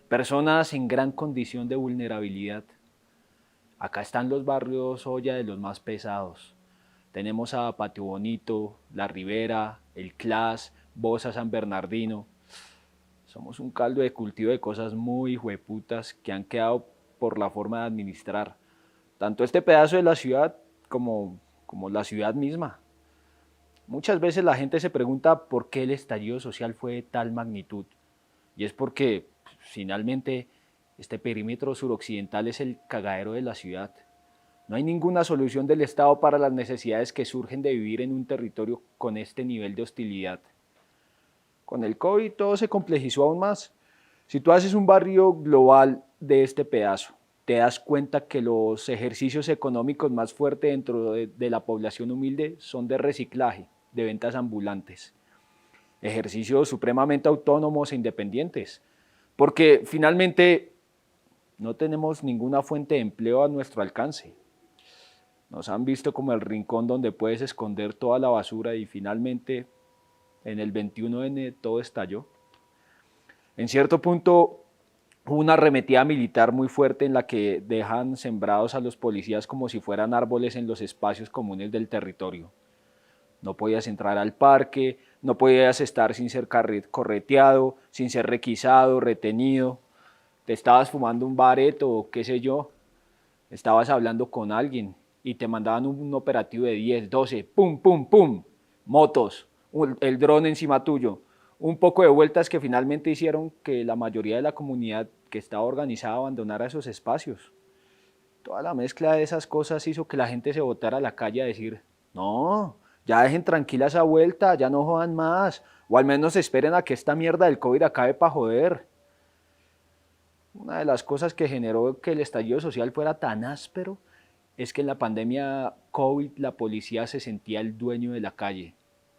personas en gran condición de vulnerabilidad. Acá están los barrios Olla de los más pesados. Tenemos a Patio Bonito, La Ribera, El Clas, Bosa San Bernardino. Somos un caldo de cultivo de cosas muy hijueputas que han quedado por la forma de administrar tanto este pedazo de la ciudad como la ciudad misma. Muchas veces la gente se pregunta por qué el estallido social fue de tal magnitud, y es porque finalmente este perímetro suroccidental es el cagadero de la ciudad. No hay ninguna solución del Estado para las necesidades que surgen de vivir en un territorio con este nivel de hostilidad. Con el COVID todo se complejizó aún más. Si tú haces un barrio global de este pedazo, te das cuenta que los ejercicios económicos más fuertes dentro de la población humilde son de reciclaje, de ventas ambulantes. ejercicios supremamente autónomos e independientes, porque finalmente no tenemos ninguna fuente de empleo a nuestro alcance. Nos han visto como el rincón donde puedes esconder toda la basura y finalmente en el 21N todo estalló. En cierto punto hubo una arremetida militar muy fuerte en la que dejan sembrados a los policías como si fueran árboles en los espacios comunes del territorio. No podías entrar al parque, no podías estar sin ser correteado, sin ser requisado, retenido. Te estabas fumando un bareto o qué sé yo, estabas hablando con alguien y te mandaban un operativo de 10, 12, pum, pum, pum, motos, el dron encima tuyo. Un poco de vueltas que finalmente hicieron que la mayoría de la comunidad que estaba organizada abandonara esos espacios. Toda la mezcla de esas cosas hizo que la gente se botara a la calle a decir, no, ya dejen tranquila esa vuelta, ya no jodan más, o al menos esperen a que esta mierda del COVID acabe para joder. Una de las cosas que generó que el estallido social fuera tan áspero es que en la pandemia COVID la policía se sentía el dueño de la calle.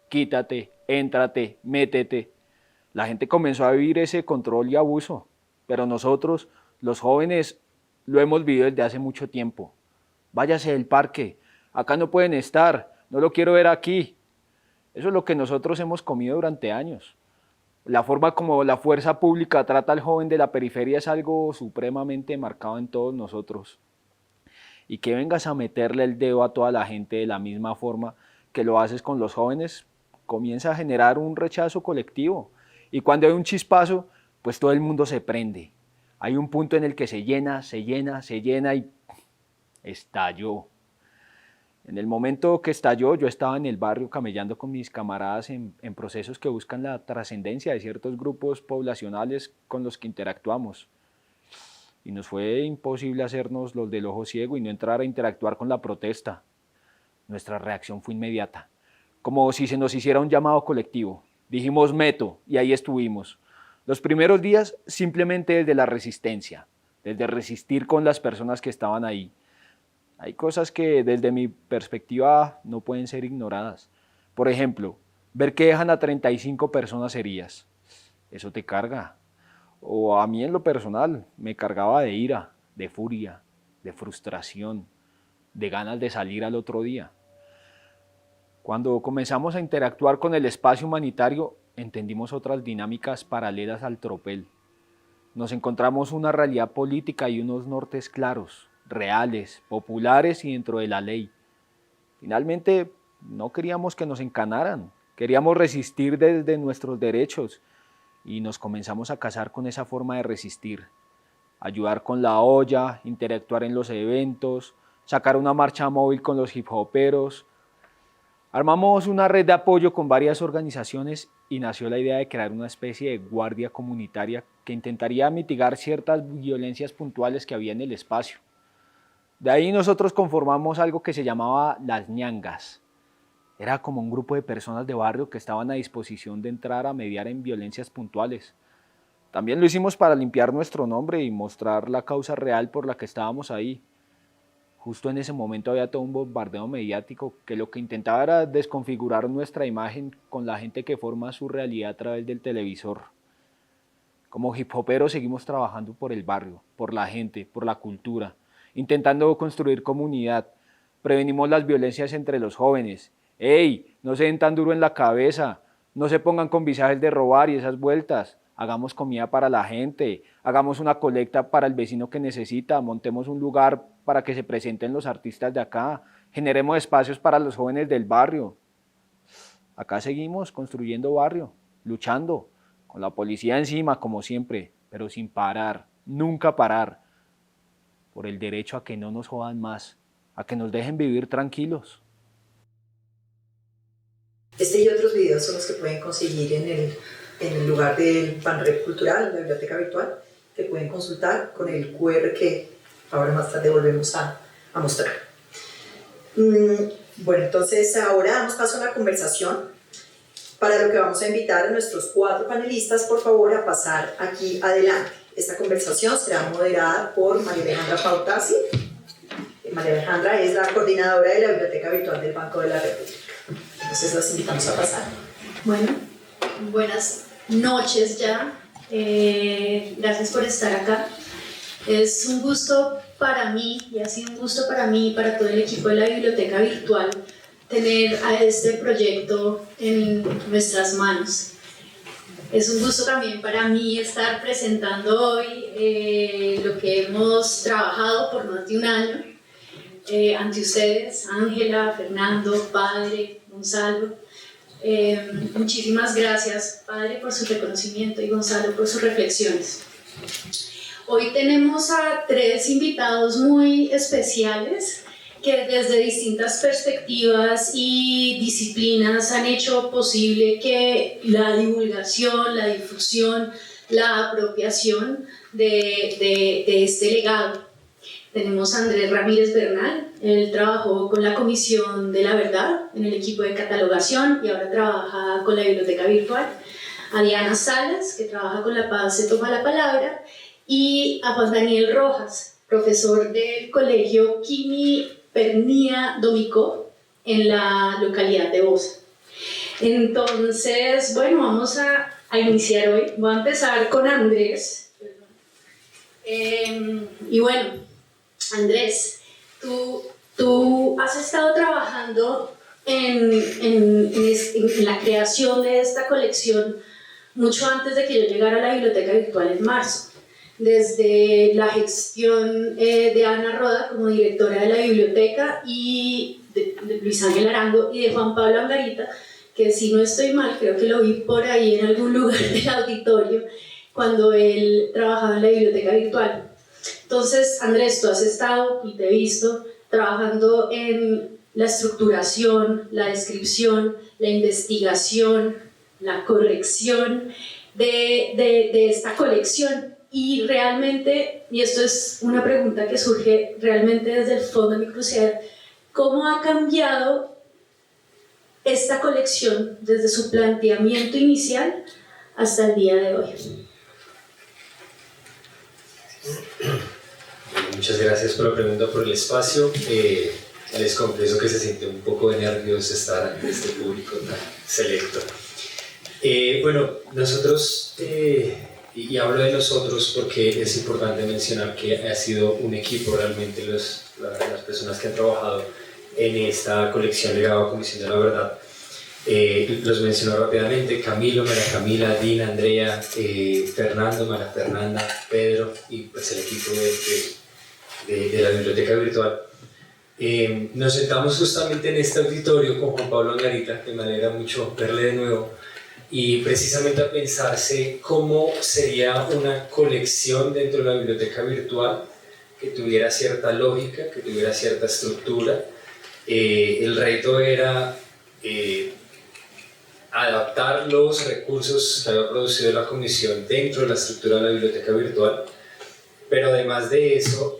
Quítate, éntrate, métete. La gente comenzó a vivir ese control y abuso, pero nosotros, los jóvenes, lo hemos vivido desde hace mucho tiempo. Váyase del parque, acá no pueden estar, no lo quiero ver aquí. Eso es lo que nosotros hemos comido durante años. La forma como la fuerza pública trata al joven de la periferia es algo supremamente marcado en todos nosotros. Y que vengas a meterle el dedo a toda la gente de la misma forma que lo haces con los jóvenes, comienza a generar un rechazo colectivo. Y cuando hay un chispazo, pues todo el mundo se prende. Hay un punto en el que se llena y estalló. En el momento que estalló, yo estaba en el barrio camellando con mis camaradas en procesos que buscan la trascendencia de ciertos grupos poblacionales con los que interactuamos. Y nos fue imposible hacernos los del ojo ciego y no entrar a interactuar con la protesta. Nuestra reacción fue inmediata, como si se nos hiciera un llamado colectivo. Dijimos meto y ahí estuvimos. Los primeros días simplemente desde la resistencia, desde resistir con las personas que estaban ahí. Hay cosas que desde mi perspectiva no pueden ser ignoradas. Por ejemplo, ver que dejan a 35 personas heridas. Eso te carga. O a mí en lo personal me cargaba de ira, de furia, de frustración, de ganas de salir al otro día. Cuando comenzamos a interactuar con el espacio humanitario, entendimos otras dinámicas paralelas al tropel. Nos encontramos una realidad política y unos nortes claros, reales, populares y dentro de la ley. Finalmente, no queríamos que nos encanaran, queríamos resistir desde nuestros derechos y nos comenzamos a casar con esa forma de resistir. Ayudar con la olla, interactuar en los eventos, sacar una marcha móvil con los hip hoperos. Armamos una red de apoyo con varias organizaciones y nació la idea de crear una especie de guardia comunitaria que intentaría mitigar ciertas violencias puntuales que había en el espacio. De ahí nosotros conformamos algo que se llamaba Las Ñangas. Era como un grupo de personas de barrio que estaban a disposición de entrar a mediar en violencias puntuales. También lo hicimos para limpiar nuestro nombre y mostrar la causa real por la que estábamos ahí. Justo en ese momento había todo un bombardeo mediático que lo que intentaba era desconfigurar nuestra imagen con la gente que forma su realidad a través del televisor. Como hip hoperos seguimos trabajando por el barrio, por la gente, por la cultura, intentando construir comunidad. Prevenimos las violencias entre los jóvenes. ¡Ey! No se den tan duro en la cabeza, no se pongan con visajes de robar y esas vueltas. Hagamos comida para la gente, hagamos una colecta para el vecino que necesita, montemos un lugar para que se presenten los artistas de acá, generemos espacios para los jóvenes del barrio. Acá seguimos construyendo barrio, luchando, con la policía encima como siempre, pero sin parar, nunca parar, por el derecho a que no nos jodan más, a que nos dejen vivir tranquilos. Este y otros videos son los que pueden conseguir en el lugar del Banrep Cultural, en la biblioteca virtual, que pueden consultar con el QR que ahora más tarde volvemos a mostrar. Bueno, entonces ahora damos paso a la conversación, para lo que vamos a invitar a nuestros 4 panelistas, por favor, a pasar aquí adelante. Esta conversación será moderada por María Alejandra Pautasi. María Alejandra es la coordinadora de la Biblioteca Virtual del Banco de la República. Entonces las invitamos a pasar. Bueno, buenas noches ya. Gracias por estar acá. Es un gusto para mí, y ha sido un gusto para mí y para todo el equipo de la Biblioteca Virtual, tener a este proyecto en nuestras manos. Es un gusto también para mí estar presentando hoy lo que hemos trabajado por más de un año ante ustedes, Ángela, Fernando, Padre, Gonzalo. Muchísimas gracias, Padre, por su reconocimiento y Gonzalo por sus reflexiones. Hoy tenemos a 3 invitados muy especiales que desde distintas perspectivas y disciplinas han hecho posible que la divulgación, la difusión, la apropiación de este legado. Tenemos a Andrés Ramírez Bernal, él trabajó con la Comisión de la Verdad en el equipo de catalogación y ahora trabaja con la Biblioteca Virtual. A Diana Salas, que trabaja con La Paz se toma la palabra, y a Juan Daniel Rojas, profesor del Colegio Quimi Pernía Domicó en la localidad de Bosa. Entonces, bueno, vamos a iniciar hoy. Voy a empezar con Andrés. Y bueno, Andrés, tú has estado trabajando en la creación de esta colección mucho antes de que yo llegara a la Biblioteca Virtual en marzo. Desde la gestión de Ana Roda como directora de la biblioteca y de Luis Ángel Arango y de Juan Pablo Angarita, que si no estoy mal, creo que lo vi por ahí en algún lugar del auditorio cuando él trabajaba en la Biblioteca Virtual. Entonces, Andrés, tú has estado, y te he visto, trabajando en la estructuración, la descripción, la investigación, la corrección de esta colección. Y realmente, y esto es una pregunta que surge realmente desde el fondo de mi curiosidad, ¿cómo ha cambiado esta colección desde su planteamiento inicial hasta el día de hoy? Muchas gracias por la pregunta, por el espacio. Les confieso que se siente un poco de nervios estar ante este público tan selecto. Bueno, nosotros... y hablo de nosotros porque es importante mencionar que ha sido un equipo realmente las personas que han trabajado en esta colección Legado Comisión de la Verdad. Los menciono rápidamente: Camilo, María Camila, Dina, Andrea, Fernando, María Fernanda, Pedro y pues el equipo de la Biblioteca Virtual. Nos sentamos justamente en este auditorio con Juan Pablo Angarita, que me alegra mucho verle de nuevo, y precisamente a pensarse cómo sería una colección dentro de la biblioteca virtual que tuviera cierta lógica, que tuviera cierta estructura. El reto era adaptar los recursos que había producido la comisión dentro de la estructura de la biblioteca virtual, pero además de eso,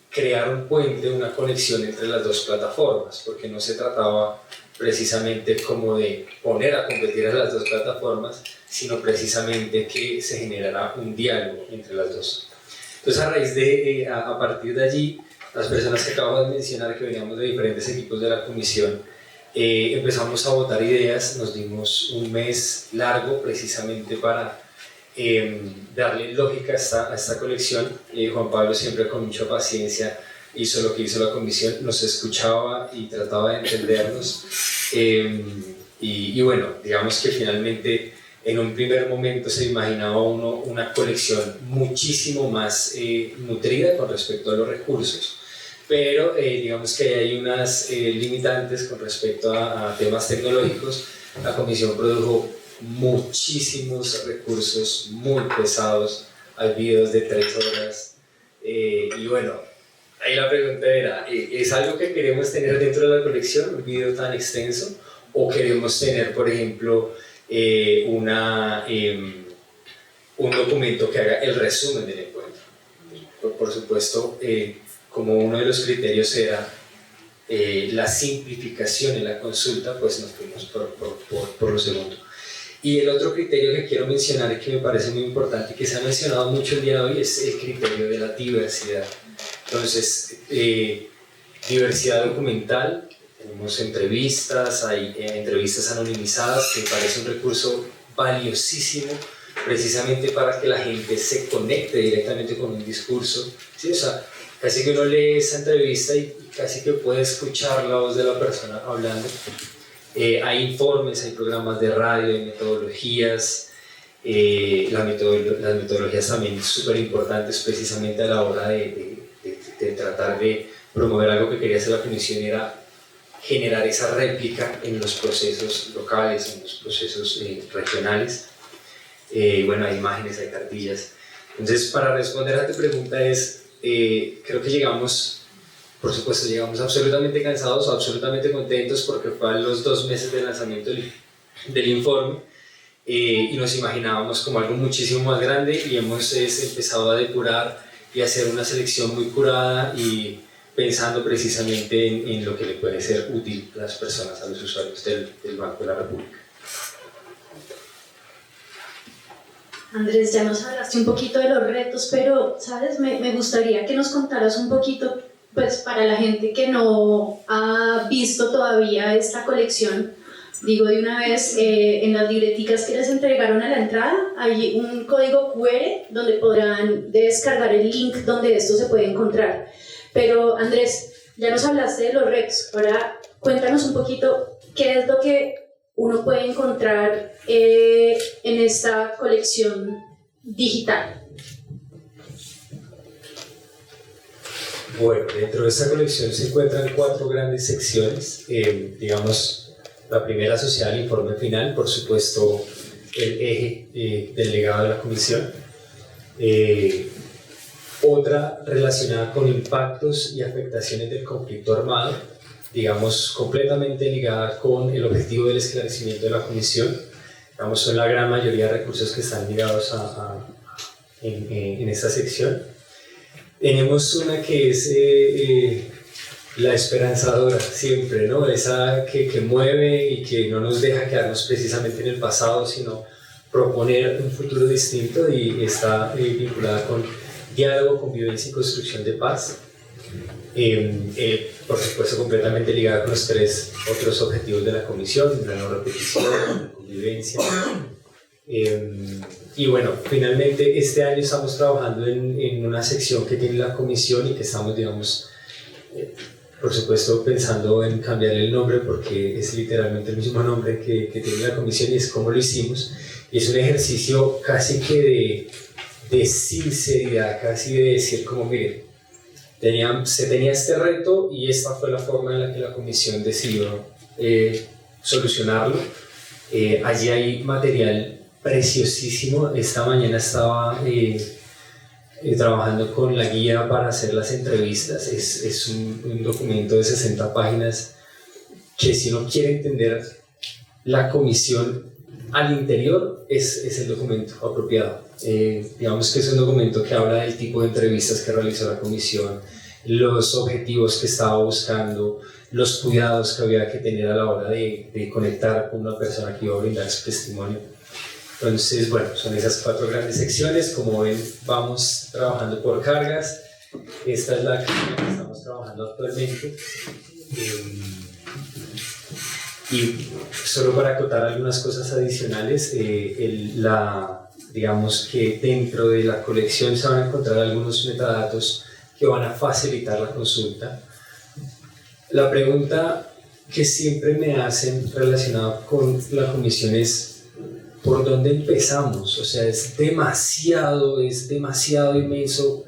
crear un puente, una conexión entre las dos plataformas, porque no se trataba precisamente como de poner a competir a las dos plataformas, sino precisamente que se generara un diálogo entre las dos. Entonces, a partir de allí, las personas que acabo de mencionar, que veníamos de diferentes equipos de la comisión, empezamos a botar ideas. Nos dimos un mes largo precisamente para darle lógica a esta colección. Juan Pablo, siempre con mucha paciencia, hizo lo que hizo la comisión, nos escuchaba y trataba de entendernos, y bueno, digamos que finalmente en un primer momento se imaginaba uno una colección muchísimo más nutrida con respecto a los recursos, pero digamos que hay unas limitantes con respecto a temas tecnológicos. La comisión produjo muchísimos recursos muy pesados, hay videos de 3 horas, y bueno, ahí la pregunta era, ¿es algo que queremos tener dentro de la colección, un video tan extenso? ¿O queremos tener, por ejemplo, un documento que haga el resumen del encuentro? Por supuesto, como uno de los criterios era la simplificación en la consulta, pues nos fuimos por lo segundo. Y el otro criterio que quiero mencionar y que me parece muy importante y que se ha mencionado mucho el día de hoy es el criterio de la diversidad. Entonces, diversidad documental, tenemos entrevistas, hay entrevistas anonimizadas, que me parece un recurso valiosísimo precisamente para que la gente se conecte directamente con un discurso, ¿sí? O sea, casi que uno lee esa entrevista y casi que puede escuchar la voz de la persona hablando. Hay informes, hay programas de radio, hay metodologías, las metodologías también súper importantes precisamente a la hora de tratar de promover algo que quería hacer la comisión, era generar esa réplica en los procesos locales, en los procesos regionales. Bueno, hay imágenes, hay cartillas. Entonces, para responder a tu pregunta creo que llegamos, por supuesto, llegamos absolutamente cansados, absolutamente contentos porque fue a los 2 meses de lanzamiento del informe y nos imaginábamos como algo muchísimo más grande y hemos empezado a depurar y hacer una selección muy curada y pensando precisamente en lo que le puede ser útil a las personas, a los usuarios del Banco de la República. Andrés, ya nos hablaste un poquito de los retos, pero, ¿sabes? Me gustaría que nos contaras un poquito, pues, para la gente que no ha visto todavía esta colección. Digo de una vez, en las libreticas que les entregaron a la entrada, hay un código QR donde podrán descargar el link donde esto se puede encontrar. Pero, Andrés, ya nos hablaste de los retos. Ahora, cuéntanos un poquito qué es lo que uno puede encontrar en esta colección digital. Bueno, dentro de esta colección se encuentran 4 grandes secciones. Digamos, la primera asociada al informe final, por supuesto, el eje del legado de la comisión. Otra relacionada con impactos y afectaciones del conflicto armado, digamos, completamente ligada con el objetivo del esclarecimiento de la comisión. Digamos, son la gran mayoría de recursos que están ligados en esta sección. Tenemos una que es la esperanzadora siempre, ¿no? Esa que mueve y que no nos deja quedarnos precisamente en el pasado, sino proponer un futuro distinto, y está vinculada con diálogo, convivencia y construcción de paz. Por supuesto, completamente ligada con los 3 otros objetivos de la comisión: la no repetición, la convivencia. Y bueno, finalmente este año estamos trabajando en una sección que tiene la comisión y que estamos, digamos, por supuesto, pensando en cambiarle el nombre porque es literalmente el mismo nombre que tiene la comisión, y es cómo lo hicimos. Y es un ejercicio casi que de sinceridad, casi de decir como, mire, se tenía este reto y esta fue la forma en la que la comisión decidió solucionarlo. Allí hay material preciosísimo. Esta mañana estaba trabajando con la guía para hacer las entrevistas. Es un documento de 60 páginas que, si uno quiere entender la comisión al interior, es el documento apropiado. Digamos que es un documento que habla del tipo de entrevistas que realizó la comisión, los objetivos que estaba buscando, los cuidados que había que tener a la hora de conectar con una persona que iba a brindar su testimonio. Entonces, bueno, son esas 4 grandes secciones. Como ven, vamos trabajando por cargas. Esta es la que estamos trabajando actualmente. Y solo para acotar algunas cosas adicionales, digamos que dentro de la colección se van a encontrar algunos metadatos que van a facilitar la consulta. La pregunta que siempre me hacen relacionada con la comisión es: ¿por dónde empezamos? O sea, es demasiado inmenso.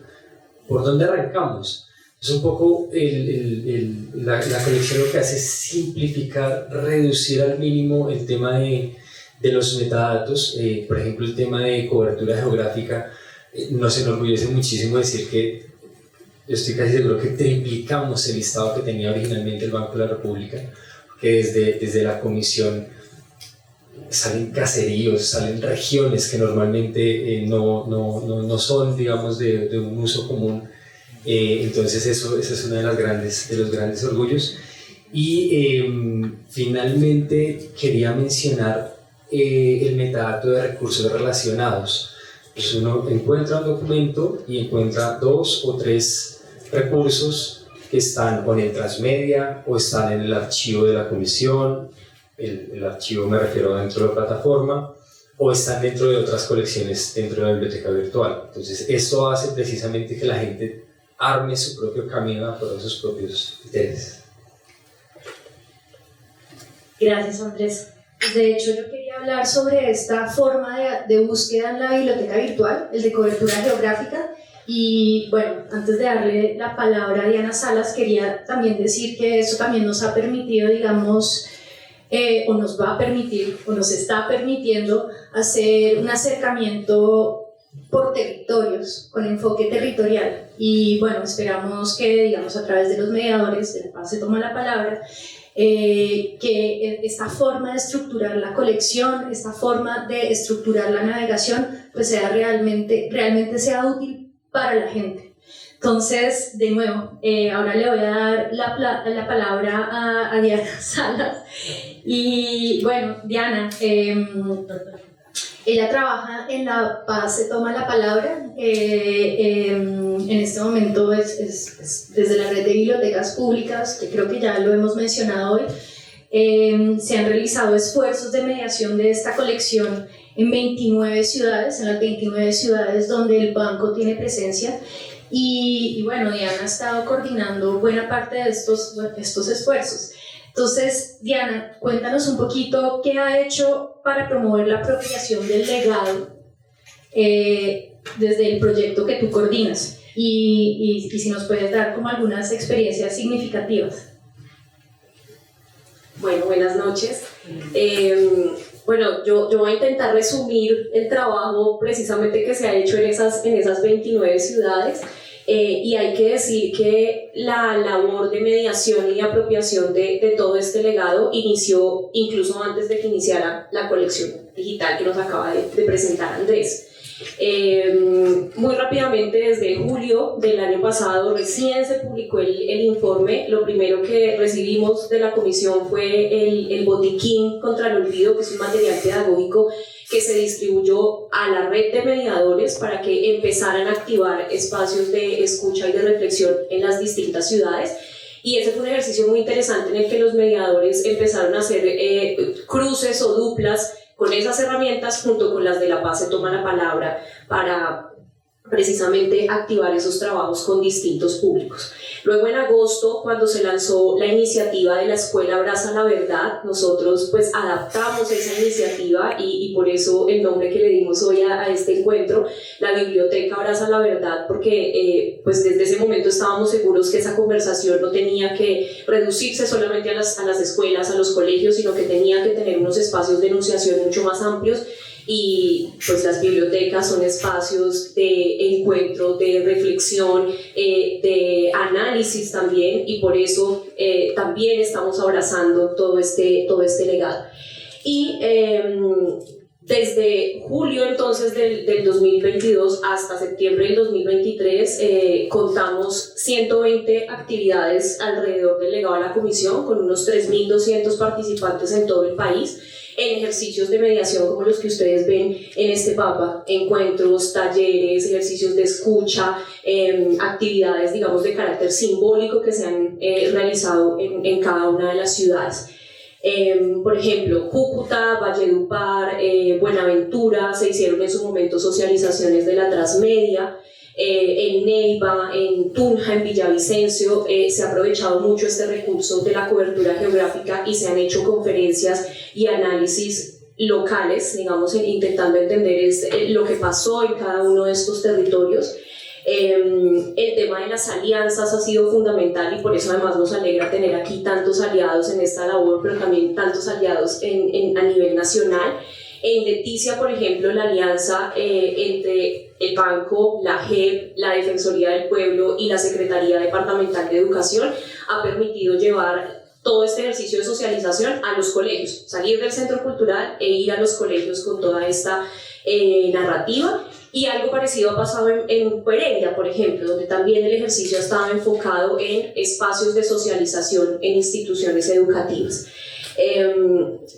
¿Por dónde arrancamos? Es un poco la colección lo que hace es simplificar, reducir al mínimo el tema de los metadatos. Por ejemplo, el tema de cobertura geográfica. Nos enorgullece muchísimo decir que yo estoy casi seguro que triplicamos el listado que tenía originalmente el Banco de la República, que desde la comisión salen caseríos, salen regiones que normalmente no son, digamos, de un uso común. Entonces eso es uno de los grandes orgullos. Y finalmente quería mencionar el metadato de recursos relacionados. Pues uno encuentra un documento y encuentra 2 o 3 recursos que están o en el transmedia o están en el archivo de la comisión. El archivo me refiero dentro de la plataforma, o están dentro de otras colecciones dentro de la biblioteca virtual. Entonces esto hace precisamente que la gente arme su propio camino de acuerdo a sus propios intereses. Gracias, Andrés. Pues de hecho, yo quería hablar sobre esta forma de búsqueda en la biblioteca virtual, el de cobertura geográfica. Y bueno, antes de darle la palabra a Diana Salas, quería también decir que eso también nos ha permitido, digamos, o nos va a permitir, o nos está permitiendo hacer un acercamiento por territorios, con enfoque territorial. Y bueno, esperamos que, digamos, a través de los mediadores, de la paz se toma la palabra, que esta forma de estructurar la colección, esta forma de estructurar la navegación, pues sea realmente sea útil para la gente. Entonces, de nuevo, ahora le voy a dar la palabra a Diana Salas. Y bueno, Diana, ella trabaja en La Paz se toma la palabra. En este momento es desde la red de bibliotecas públicas, que creo que ya lo hemos mencionado hoy. Se han realizado esfuerzos de mediación de esta colección en 29 ciudades, en las 29 ciudades donde el banco tiene presencia. Y bueno, Diana ha estado coordinando buena parte de estos esfuerzos. Entonces, Diana, cuéntanos un poquito qué ha hecho para promover la apropiación del legado desde el proyecto que tú coordinas y si nos puedes dar como algunas experiencias significativas. Bueno, buenas noches. Bueno, yo voy a intentar resumir el trabajo precisamente que se ha hecho en esas 29 ciudades. Y hay que decir que la labor de mediación y de apropiación de todo este legado inició incluso antes de que iniciara la colección digital que nos acaba de presentar Andrés. Muy rápidamente, desde julio del año pasado, recién se publicó el informe. Lo primero que recibimos de la comisión fue el botiquín contra el olvido, que es un material pedagógico que se distribuyó a la red de mediadores para que empezaran a activar espacios de escucha y de reflexión en las distintas ciudades. Y ese fue un ejercicio muy interesante en el que los mediadores empezaron a hacer cruces o duplas con esas herramientas junto con las de La Paz se toma la palabra para precisamente activar esos trabajos con distintos públicos. Luego en agosto, cuando se lanzó la iniciativa de la Escuela Abraza la Verdad, nosotros pues adaptamos esa iniciativa y por eso el nombre que le dimos hoy a este encuentro, la Biblioteca Abraza la Verdad, porque pues desde ese momento estábamos seguros que esa conversación no tenía que reducirse solamente a las escuelas, a los colegios, sino que tenía que tener unos espacios de enunciación mucho más amplios. Y pues las bibliotecas son espacios de encuentro, de reflexión, de análisis también, y por eso también estamos abrazando todo este legado. Y desde julio entonces del 2022 hasta septiembre del 2023 contamos 120 actividades alrededor del legado a la comisión con unos 3.200 participantes en todo el país, en ejercicios de mediación como los que ustedes ven en este mapa, encuentros, talleres, ejercicios de escucha, actividades, digamos, de carácter simbólico que se han realizado en cada una de las ciudades. Por ejemplo, Cúcuta, Valledupar, Buenaventura, se hicieron en su momento socializaciones de la Transmedia. En Neiva, en Tunja, en Villavicencio, se ha aprovechado mucho este recurso de la cobertura geográfica y se han hecho conferencias y análisis locales, digamos, intentando entender lo que pasó en cada uno de estos territorios. El tema de las alianzas ha sido fundamental y por eso además nos alegra tener aquí tantos aliados en esta labor, pero también tantos aliados a nivel nacional. En Leticia, por ejemplo, la alianza entre el banco, la JEP, la Defensoría del Pueblo y la Secretaría Departamental de Educación ha permitido llevar todo este ejercicio de socialización a los colegios, salir del centro cultural e ir a los colegios con toda esta narrativa. Y algo parecido ha pasado en Pereira, por ejemplo, donde también el ejercicio ha estado enfocado en espacios de socialización en instituciones educativas.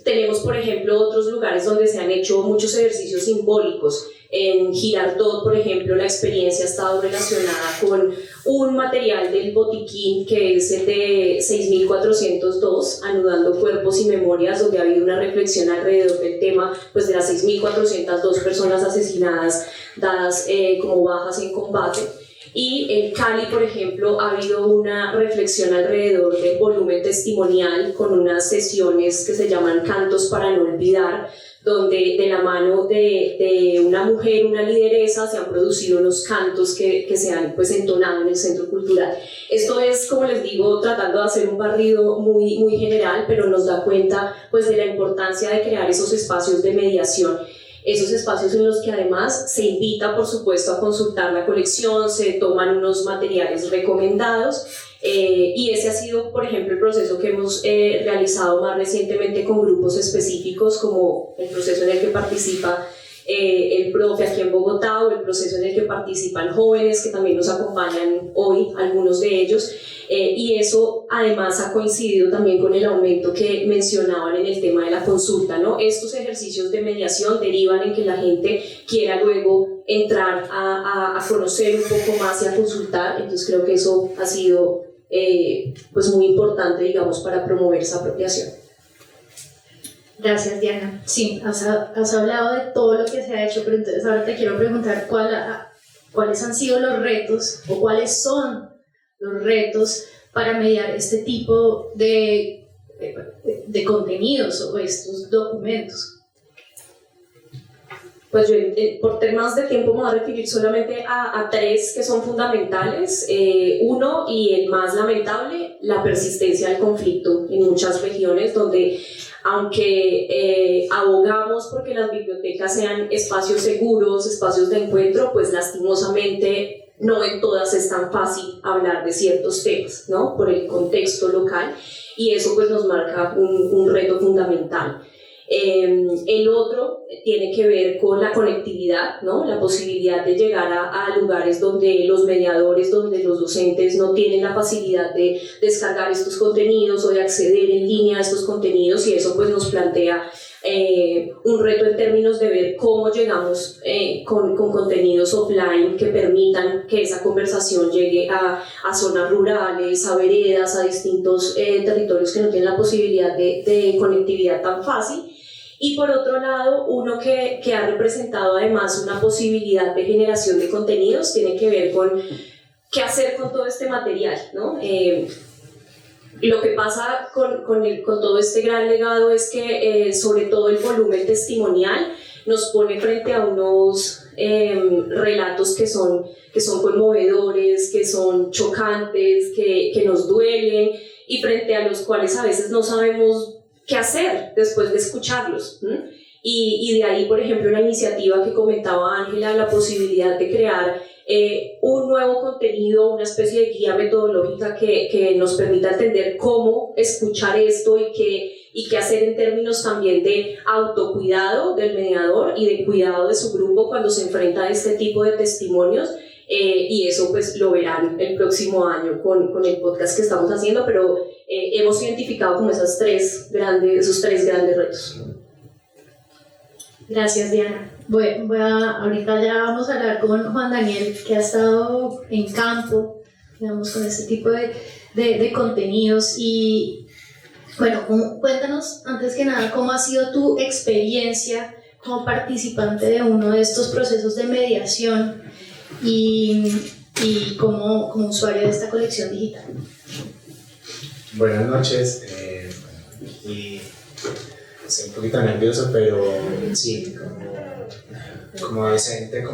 Tenemos, por ejemplo, otros lugares donde se han hecho muchos ejercicios simbólicos. En Girardot, por ejemplo, la experiencia ha estado relacionada con un material del botiquín que es el de 6402, Anudando Cuerpos y Memorias, donde ha habido una reflexión alrededor del tema pues, de las 6402 personas asesinadas dadas como bajas en combate. Y en Cali, por ejemplo, ha habido una reflexión alrededor del volumen testimonial con unas sesiones que se llaman Cantos para no olvidar, donde de la mano de una mujer, una lideresa, se han producido unos cantos que se han pues, entonado en el centro cultural. Esto es, como les digo, tratando de hacer un barrido muy, muy general, pero nos da cuenta pues, de la importancia de crear esos espacios de mediación. Esos espacios en los que además se invita, por supuesto, a consultar la colección, se toman unos materiales recomendados y ese ha sido, por ejemplo, el proceso que hemos realizado más recientemente con grupos específicos, como el proceso en el que participa el profe aquí en Bogotá o el proceso en el que participan jóvenes que también nos acompañan hoy, algunos de ellos. Y eso además ha coincidido también con el aumento que mencionaban en el tema de la consulta, ¿no? Estos ejercicios de mediación derivan en que la gente quiera luego entrar a conocer un poco más y a consultar, entonces creo que eso ha sido pues muy importante, digamos, para promover esa apropiación. Gracias, Diana. Sí, has hablado de todo lo que se ha hecho, pero entonces ahora te quiero preguntar cuáles han sido los retos o cuáles son los retos para mediar este tipo de contenidos o estos documentos. Pues yo por temas de tiempo me voy a referir solamente a tres que son fundamentales. Uno, y el más lamentable, la persistencia del conflicto en muchas regiones donde, aunque abogamos porque las bibliotecas sean espacios seguros, espacios de encuentro, pues lastimosamente no en todas es tan fácil hablar de ciertos temas, ¿no? Por el contexto local, y eso pues nos marca un reto fundamental. El otro tiene que ver con la conectividad, ¿no? La posibilidad de llegar a lugares donde los mediadores, donde los docentes no tienen la facilidad de descargar estos contenidos o de acceder en línea a estos contenidos, y eso pues nos plantea un reto en términos de ver cómo llegamos con contenidos offline que permitan que esa conversación llegue a zonas rurales, a veredas, a distintos territorios que no tienen la posibilidad de conectividad tan fácil. Y por otro lado, uno que ha representado además una posibilidad de generación de contenidos tiene que ver con qué hacer con todo este material, ¿no? Lo que pasa con todo este gran legado es que sobre todo el volumen testimonial nos pone frente a unos relatos que son conmovedores, que son chocantes, que nos duelen y frente a los cuales a veces no sabemos qué hacer después de escucharlos. Y de ahí, por ejemplo, la iniciativa que comentaba Ángela, la posibilidad de crear un nuevo contenido, una especie de guía metodológica que nos permita entender cómo escuchar esto y qué hacer en términos también de autocuidado del mediador y de cuidado de su grupo cuando se enfrenta a este tipo de testimonios. Y eso pues lo verán el próximo año con el podcast que estamos haciendo, pero hemos identificado como esos tres grandes retos. Gracias, Diana. Ahorita ya vamos a hablar con Juan Daniel, que ha estado en campo, digamos, con este tipo de contenidos. Y bueno, cuéntanos antes que nada cómo ha sido tu experiencia como participante de uno de estos procesos de mediación y como usuario de esta colección digital. Buenas noches, y estoy un poquito nervioso, pero sí, como docente,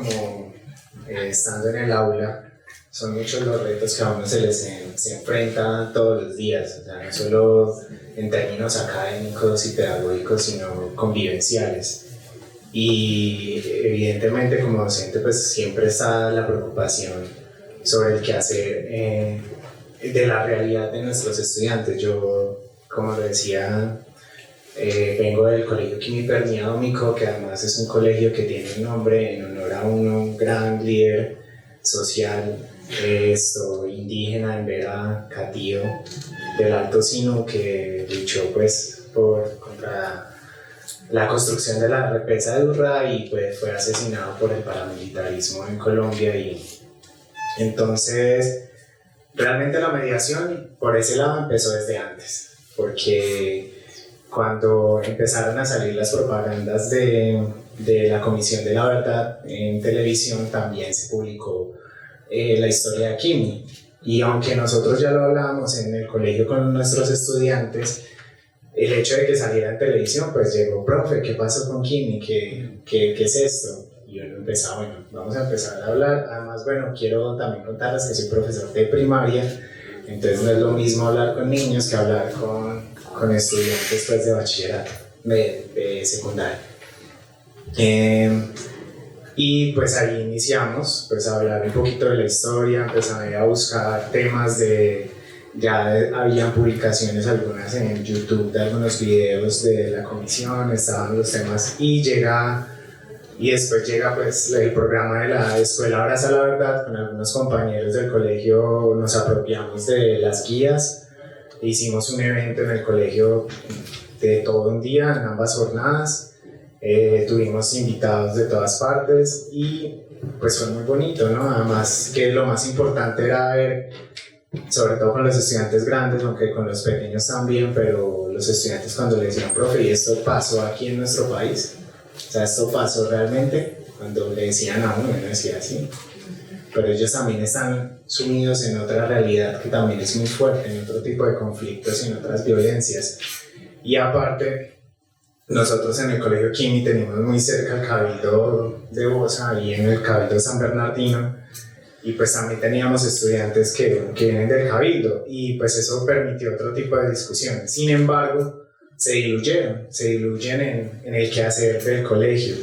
estando en el aula, son muchos los retos que a uno se enfrenta todos los días, o sea, no solo en términos académicos y pedagógicos, sino convivenciales. Y evidentemente como docente pues siempre está la preocupación sobre el quehacer de la realidad de nuestros estudiantes. Yo, como lo decía, vengo del Colegio Químico Herniadómico, que además es un colegio que tiene un nombre en honor a un gran líder social indígena en Vera Catío del Alto Sinu, que luchó pues contra la construcción de la represa de Urra y pues fue asesinado por el paramilitarismo en Colombia. Y entonces realmente la mediación por ese lado empezó desde antes, porque cuando empezaron a salir las propagandas de la Comisión de la Verdad en televisión, también se publicó la historia de Kimi. Y aunque nosotros ya lo hablábamos en el colegio con nuestros estudiantes, el hecho de que saliera en televisión, pues llegó: profe, ¿qué pasó con Kimi? ¿Qué es esto? Y uno empezaba: bueno, vamos a empezar a hablar. Además, bueno, quiero también contarles que soy profesor de primaria, entonces no es lo mismo hablar con niños que hablar con estudiantes pues, de bachillerato, de secundaria. Y pues ahí iniciamos pues, a hablar un poquito de la historia, empezamos a buscar temas ya habían publicaciones algunas en YouTube de algunos videos de la comisión, estaban los temas y después llega pues el programa de la Escuela Abraza la Verdad. Con algunos compañeros del colegio nos apropiamos de las guías, hicimos un evento en el colegio de todo un día en ambas jornadas. Tuvimos invitados de todas partes y pues fue muy bonito, ¿no? Además que lo más importante era ver, sobre todo con los estudiantes grandes, aunque con los pequeños también, pero los estudiantes cuando le decían: profe, ¿y esto pasó aquí en nuestro país? O sea, ¿esto pasó realmente? Cuando le decían a uno decía así. Pero ellos también están sumidos en otra realidad que también es muy fuerte, en otro tipo de conflictos y en otras violencias. Y aparte, nosotros en el colegio Kimi tenemos muy cerca el Cabildo de Bosa y en el Cabildo San Bernardino, y pues también teníamos estudiantes que vienen del Cabildo, y pues eso permitió otro tipo de discusiones. Sin embargo, se diluyen en el quehacer del colegio,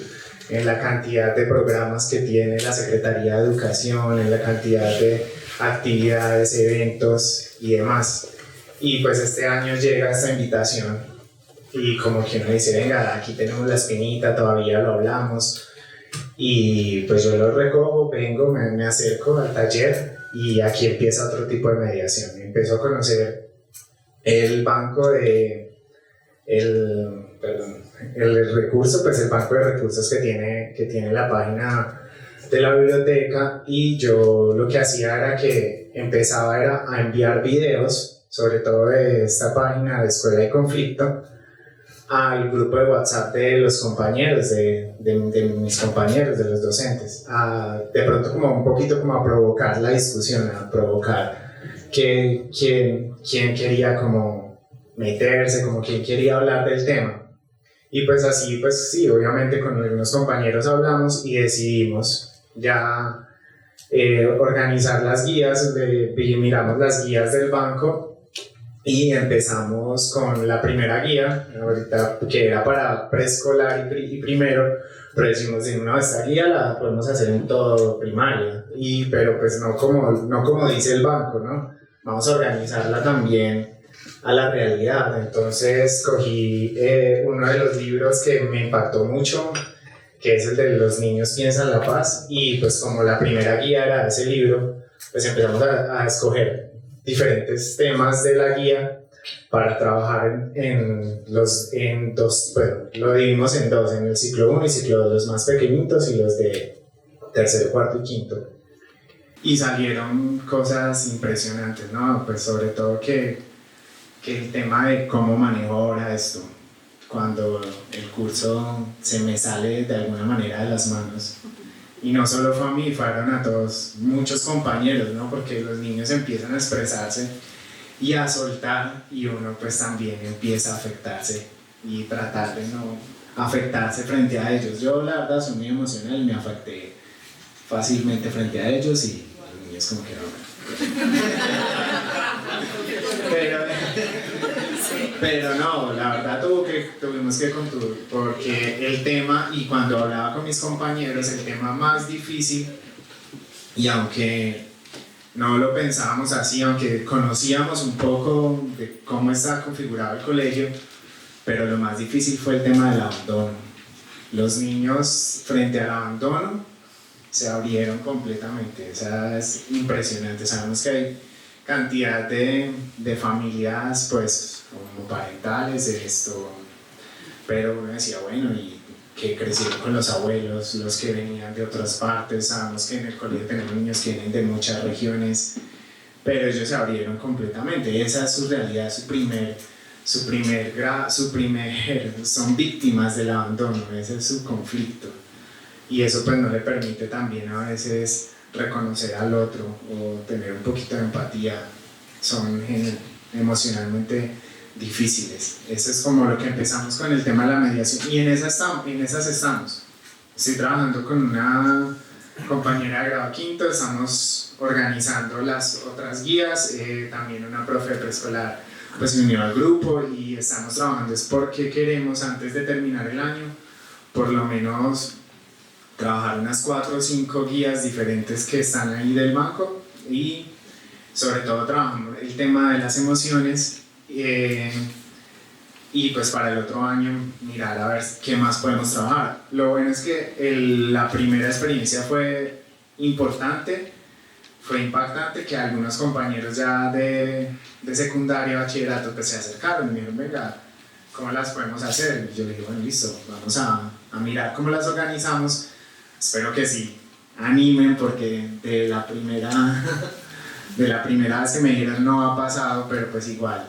en la cantidad de programas que tiene la Secretaría de Educación, en la cantidad de actividades, eventos y demás. Y pues este año llega esta invitación y como que uno dice: venga, aquí tenemos la espinita, todavía lo hablamos. Y pues yo lo recojo, vengo, me acerco al taller y aquí empieza otro tipo de mediación. Empiezo a conocer el banco el recurso, pues el banco de recursos que tiene la página de la biblioteca, y yo lo que hacía era que empezaba a enviar videos, sobre todo de esta página de Escuela de Conflicto, al grupo de WhatsApp de los compañeros, de mis compañeros, de los docentes, de pronto como un poquito como a provocar la discusión, a provocar quién quería como meterse, como quién quería hablar del tema. Y pues así, pues sí, obviamente con algunos compañeros hablamos y decidimos ya organizar las guías, miramos las guías del banco. Y empezamos con la primera guía, ahorita, que era para preescolar y primero, pero decimos: no, esta guía la podemos hacer en todo primaria, pero pues no como dice el banco, ¿no? Vamos a organizarla también a la realidad. Entonces cogí uno de los libros que me impactó mucho, que es el de Los niños piensan la paz, y pues como la primera guía era ese libro, pues empezamos a escoger diferentes temas de la guía para trabajar lo dividimos en dos, en el ciclo 1 y ciclo 2, los más pequeñitos y los de tercero, cuarto y quinto. Y salieron cosas impresionantes, ¿no? Pues sobre todo que el tema de cómo manejo ahora esto, cuando el curso se me sale de alguna manera de las manos. Y no solo fue a mí, fueron a todos, muchos compañeros, ¿no? Porque los niños empiezan a expresarse y a soltar, y uno pues también empieza a afectarse y tratar de no afectarse frente a ellos. Yo la verdad soy muy emocional y me afecté fácilmente frente a ellos, y los niños como que no. Pero no, la verdad tuvimos que conturbir, porque el tema, y cuando hablaba con mis compañeros, el tema más difícil, y aunque no lo pensábamos así, aunque conocíamos un poco de cómo está configurado el colegio, pero lo más difícil fue el tema del abandono. Los niños frente al abandono se abrieron completamente, o sea, es impresionante. Sabemos que hay cantidad de familias, pues, como parentales de esto, pero uno decía, bueno, y que crecieron con los abuelos, los que venían de otras partes, sabemos que en el colegio tenemos niños que vienen de muchas regiones, pero ellos se abrieron completamente, esa es su realidad, son víctimas del abandono, ese es su conflicto, y eso pues no le permite también a veces reconocer al otro o tener un poquito de empatía, son emocionalmente difíciles. Eso es como lo que empezamos con el tema de la mediación y en esas estamos. Estoy trabajando con una compañera de grado quinto, estamos organizando las otras guías, también una profe de preescolar pues se unió al grupo y estamos trabajando es porque queremos antes de terminar el año por lo menos trabajar unas 4 o 5 guías diferentes que están ahí del banco y sobre todo trabajando el tema de las emociones y pues para el otro año mirar a ver qué más podemos trabajar. Lo bueno es que la primera experiencia fue importante, fue impactante, que algunos compañeros ya de secundaria, bachillerato pues se acercaron y me dijeron, venga, ¿cómo las podemos hacer? Y yo le dije, bueno, listo, vamos a mirar cómo las organizamos, espero que sí animen porque de la primera vez que me dijeron no ha pasado, pero pues igual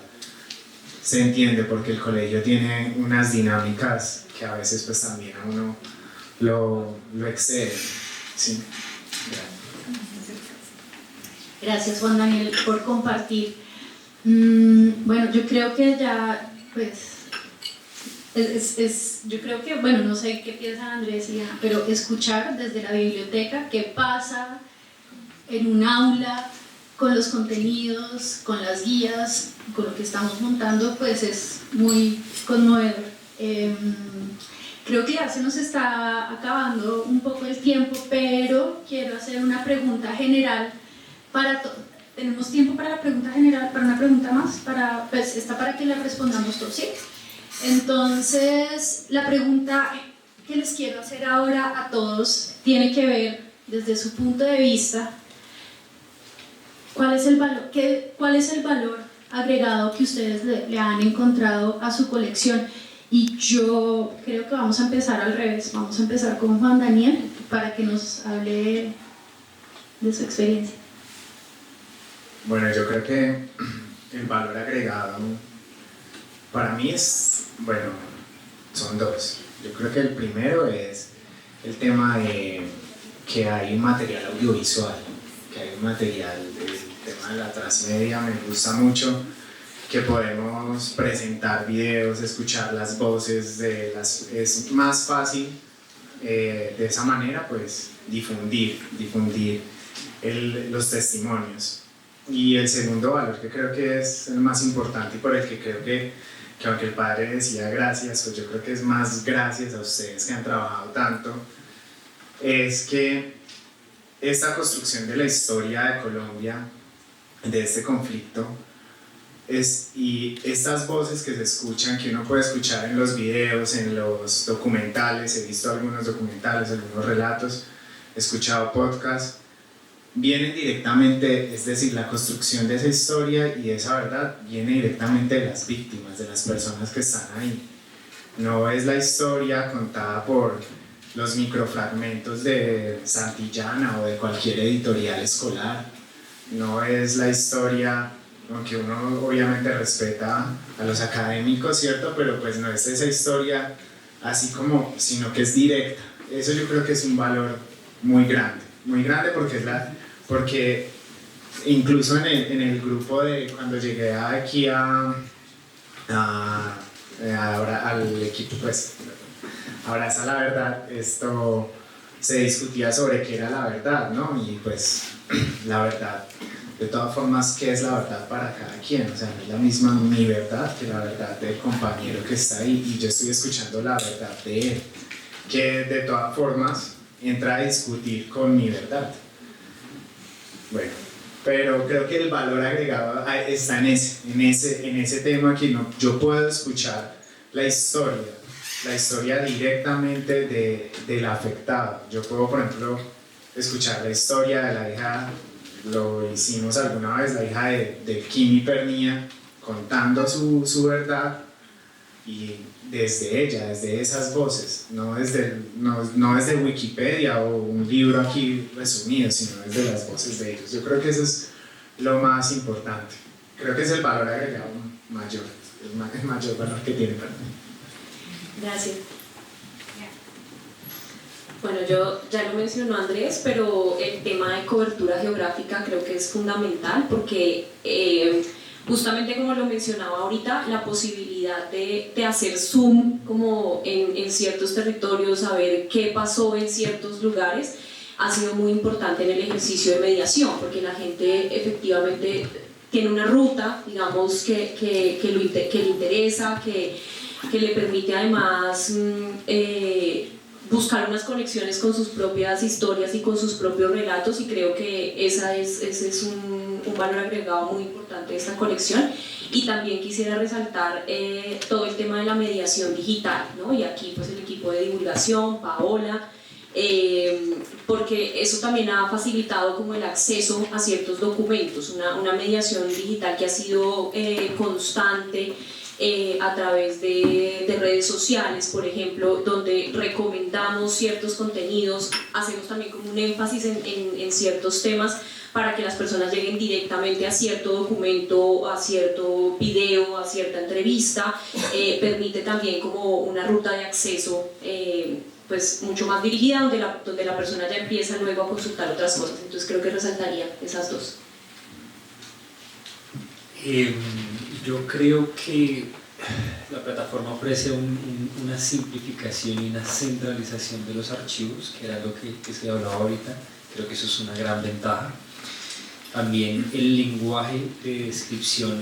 se entiende porque el colegio tiene unas dinámicas que a veces pues también a uno lo excede. Sí. Gracias Juan Daniel por compartir. Bueno, yo creo que ya pues yo creo que, bueno, no sé qué piensan Andrés y Ana, pero escuchar desde la biblioteca qué pasa en un aula con los contenidos, con las guías, con lo que estamos montando, pues es muy conmovedor. Creo que ya se nos está acabando un poco el tiempo, pero quiero hacer una pregunta general ¿tenemos tiempo para la pregunta general, para una pregunta más? Pues está para que la respondamos todos, ¿sí? Entonces, la pregunta que les quiero hacer ahora a todos tiene que ver, desde su punto de vista, ¿cuál es el valor agregado que ustedes le han encontrado a su colección? Y yo creo que vamos a empezar al revés, vamos a empezar con Juan Daniel para que nos hable de su experiencia. Bueno, yo creo que el valor agregado para mí son dos. Yo creo que el primero es el tema de que hay un material audiovisual, que hay un material, el tema de la transmedia me gusta mucho, que podemos presentar videos, escuchar las voces, es más fácil de esa manera pues difundir los testimonios. Y el segundo valor que creo que es el más importante y por el que creo que aunque el padre decía gracias, pues yo creo que es más gracias a ustedes que han trabajado tanto, es que esta construcción de la historia de Colombia, de este conflicto, y estas voces que se escuchan, que uno puede escuchar en los videos, en los documentales, he visto algunos documentales, algunos relatos, he escuchado podcasts, vienen directamente, es decir, la construcción de esa historia y esa verdad viene directamente de las víctimas, de las personas que están ahí. No es la historia contada por los microfragmentos de Santillana o de cualquier editorial escolar, no es la historia, aunque uno obviamente respeta a los académicos, ¿cierto? Pero pues no es esa historia así como, sino que es directa. Eso yo creo que es un valor muy grande porque incluso en el grupo de cuando llegué aquí ahora al equipo pues Abraza la Verdad, esto se discutía sobre qué era la verdad, ¿no? Y pues la verdad, de todas formas, ¿qué es la verdad para cada quien? O sea, no es la misma mi verdad que la verdad del compañero que está ahí y yo estoy escuchando la verdad de él, que de todas formas entra a discutir con mi verdad. Bueno, pero creo que el valor agregado está en ese tema que yo puedo escuchar la historia directamente del afectado. Yo puedo, por ejemplo, escuchar la historia de la hija lo hicimos alguna vez, la hija de Kimi Pernía, contando su verdad, y desde ella, desde esas voces, no desde Wikipedia o un libro aquí resumido, sino desde las voces de ellos. Yo creo que eso es lo más importante. Creo que es el valor agregado mayor, el mayor valor que tiene para mí. Gracias. Bueno, ya lo mencionó Andrés, pero el tema de cobertura geográfica creo que es fundamental porque justamente como lo mencionaba ahorita, la posibilidad de hacer zoom como en ciertos territorios, saber qué pasó en ciertos lugares, ha sido muy importante en el ejercicio de mediación, porque la gente efectivamente tiene una ruta, digamos, que le interesa, que le permite además buscar unas conexiones con sus propias historias y con sus propios relatos, y creo que ese es un valor agregado muy importante de esta colección. Y también quisiera resaltar todo el tema de la mediación digital, ¿no? Y aquí pues el equipo de divulgación, Paola, porque eso también ha facilitado como el acceso a ciertos documentos, una mediación digital que ha sido constante a través de redes sociales, por ejemplo, donde recomendamos ciertos contenidos, hacemos también como un énfasis en ciertos temas para que las personas lleguen directamente a cierto documento, a cierto video, a cierta entrevista. Permite también como una ruta de acceso pues mucho más dirigida, donde la persona ya empieza luego a consultar otras cosas. Entonces creo que resaltaría esas dos. Yo creo que la plataforma ofrece una simplificación y una centralización de los archivos, que era lo que se hablaba ahorita. Creo que eso es una gran ventaja. También el lenguaje de descripción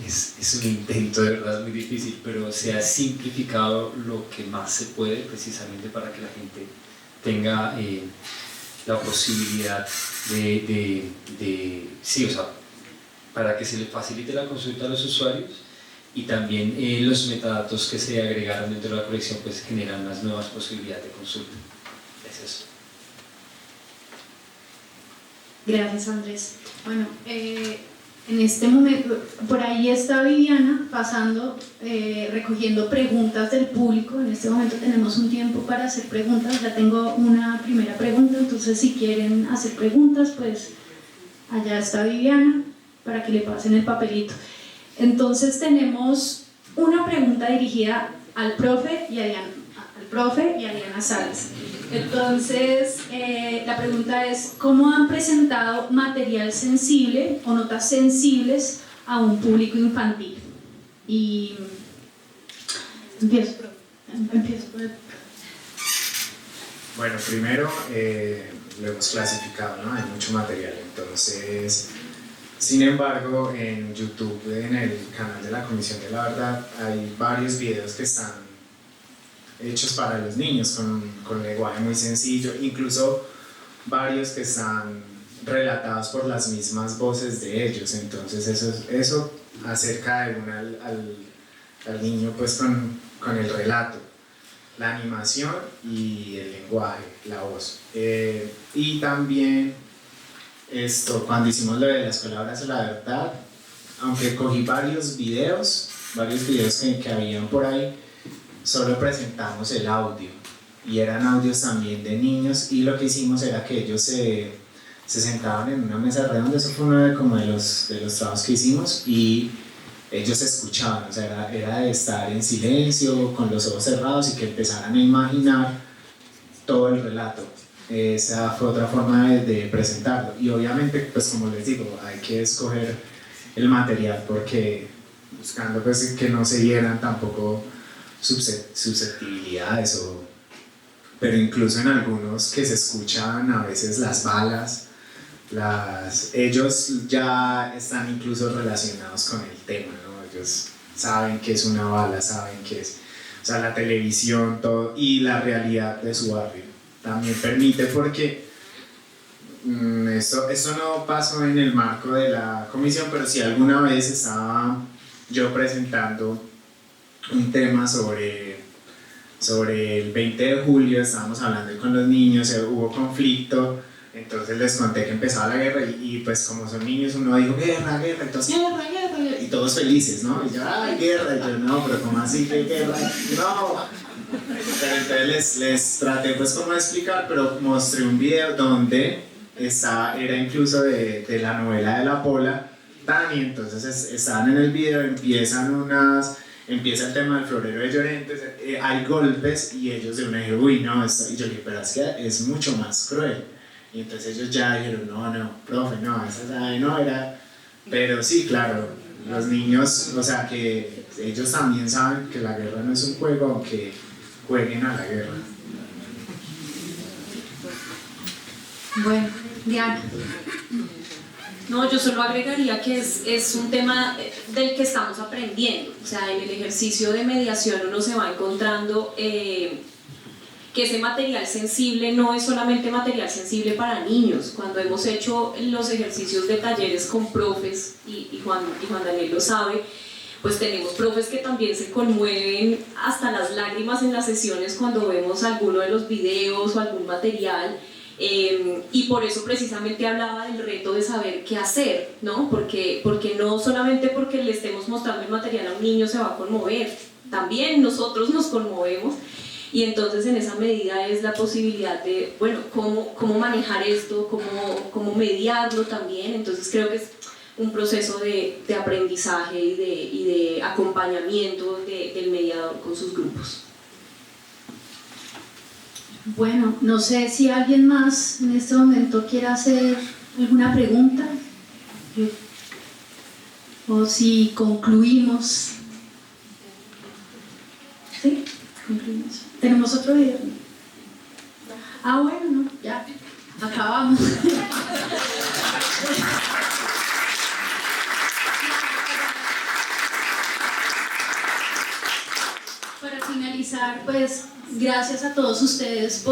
es un intento, de verdad, es muy difícil, pero se ha simplificado lo que más se puede, precisamente para que la gente tenga la posibilidad sí, o sea, para que se le facilite la consulta a los usuarios, y también los metadatos que se agregaron dentro de la colección pues generan unas nuevas posibilidades de consulta. Es eso. Gracias, Andrés. Bueno, en este momento, por ahí está Viviana pasando, recogiendo preguntas del público. En este momento tenemos un tiempo para hacer preguntas. Ya tengo una primera pregunta, entonces si quieren hacer preguntas, pues allá está Viviana, para que le pasen el papelito. Entonces tenemos una pregunta dirigida al profe y a Diana Salas. Entonces la pregunta es: ¿cómo han presentado material sensible o notas sensibles a un público infantil? Y empiezo por el... Bueno, primero lo hemos clasificado, ¿no? Hay mucho material, entonces, sin embargo, en YouTube, en el canal de la Comisión de la Verdad, hay varios videos que están hechos para los niños con lenguaje muy sencillo, incluso varios que están relatados por las mismas voces de ellos. Entonces eso acerca de uno al niño pues con el relato, la animación y el lenguaje, la voz. Y también cuando hicimos lo de la Escuela Abraza la Verdad, aunque cogí varios videos que habían por ahí, solo presentamos el audio, y eran audios también de niños, y lo que hicimos era que ellos se sentaban en una mesa redonda. Eso fue uno de los trabajos que hicimos, y ellos escuchaban, o sea, era de estar en silencio, con los ojos cerrados, y que empezaran a imaginar todo el relato. Esa fue otra forma de presentarlo, y obviamente, pues como les digo, hay que escoger el material, porque buscando pues que no se hieran tampoco susceptibilidades, pero incluso en algunos que se escuchan a veces las balas, ellos ya están incluso relacionados con el tema, ¿no? Ellos saben que es una bala, saben que es, o sea, la televisión, todo, y la realidad de su barrio también permite, porque esto no pasó en el marco de la comisión, pero sí alguna vez estaba yo presentando un tema sobre el 20 de julio, estábamos hablando con los niños, hubo conflicto Entonces les conté que empezaba la guerra y pues como son niños uno dijo guerra, guerra, entonces guerra, y todos felices, ¿no? Y yo, ¡ay, guerra! Y yo, no, pero ¿cómo así que guerra? No. Pero entonces les traté pues como de explicar, pero mostré un video donde era incluso de la novela de La Pola, y entonces estaban en el video, empieza el tema del florero de Llorentes, hay golpes y ellos de una dijeron, uy, no, y yo le dije, pero es que es mucho más cruel. Y entonces ellos ya dijeron, no, profe, no, esa no era. Pero sí, claro, los niños, o sea, que ellos también saben que la guerra no es un juego, aunque jueguen a la guerra. Bueno, Diana. No, yo solo agregaría que es un tema del que estamos aprendiendo. O sea, en el ejercicio de mediación uno se va encontrando que ese material sensible no es solamente material sensible para niños. Cuando hemos hecho los ejercicios de talleres con profes, y Juan Daniel lo sabe, pues tenemos profes que también se conmueven hasta las lágrimas en las sesiones cuando vemos alguno de los videos o algún material. Y por eso precisamente hablaba del reto de saber qué hacer, ¿no? Porque no solamente porque le estemos mostrando el material a un niño se va a conmover, también nosotros nos conmovemos. Y entonces en esa medida es la posibilidad de, bueno, cómo manejar esto, cómo mediarlo también. Entonces creo que es un proceso de aprendizaje y de acompañamiento del mediador con sus grupos. Bueno, no sé si alguien más en este momento quiere hacer alguna pregunta o si concluimos. ¿Sí? Concluimos. ¿Tenemos otro video? Ah, bueno, no, ya, acabamos. Para finalizar, pues, gracias a todos ustedes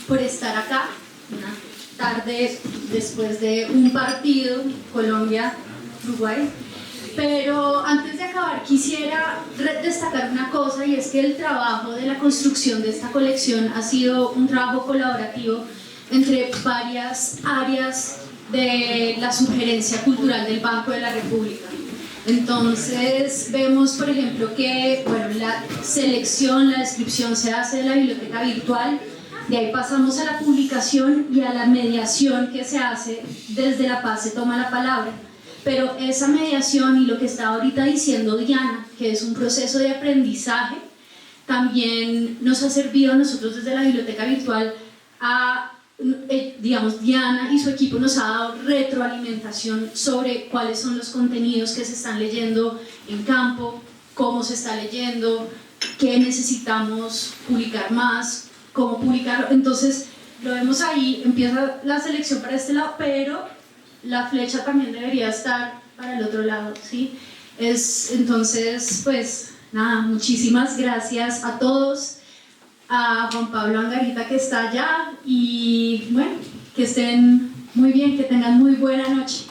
por estar acá, una tarde después de un partido, Colombia-Uruguay. Pero antes de acabar quisiera destacar una cosa, y es que el trabajo de la construcción de esta colección ha sido un trabajo colaborativo entre varias áreas de la sugerencia cultural del Banco de la República. Entonces vemos, por ejemplo, que la selección, la descripción se hace de la biblioteca virtual, de ahí pasamos a la publicación y a la mediación que se hace desde La Paz se toma la palabra. Pero esa mediación y lo que está ahorita diciendo Diana, que es un proceso de aprendizaje, también nos ha servido a nosotros desde la biblioteca virtual digamos, Diana y su equipo nos ha dado retroalimentación sobre cuáles son los contenidos que se están leyendo en campo, cómo se está leyendo, qué necesitamos publicar más, cómo publicarlo. Entonces, lo vemos ahí, empieza la selección para este lado, pero la flecha también debería estar para el otro lado, ¿sí? Entonces, pues, nada, muchísimas gracias a todos, a Juan Pablo Angarita que está allá, y bueno, que estén muy bien, que tengan muy buena noche.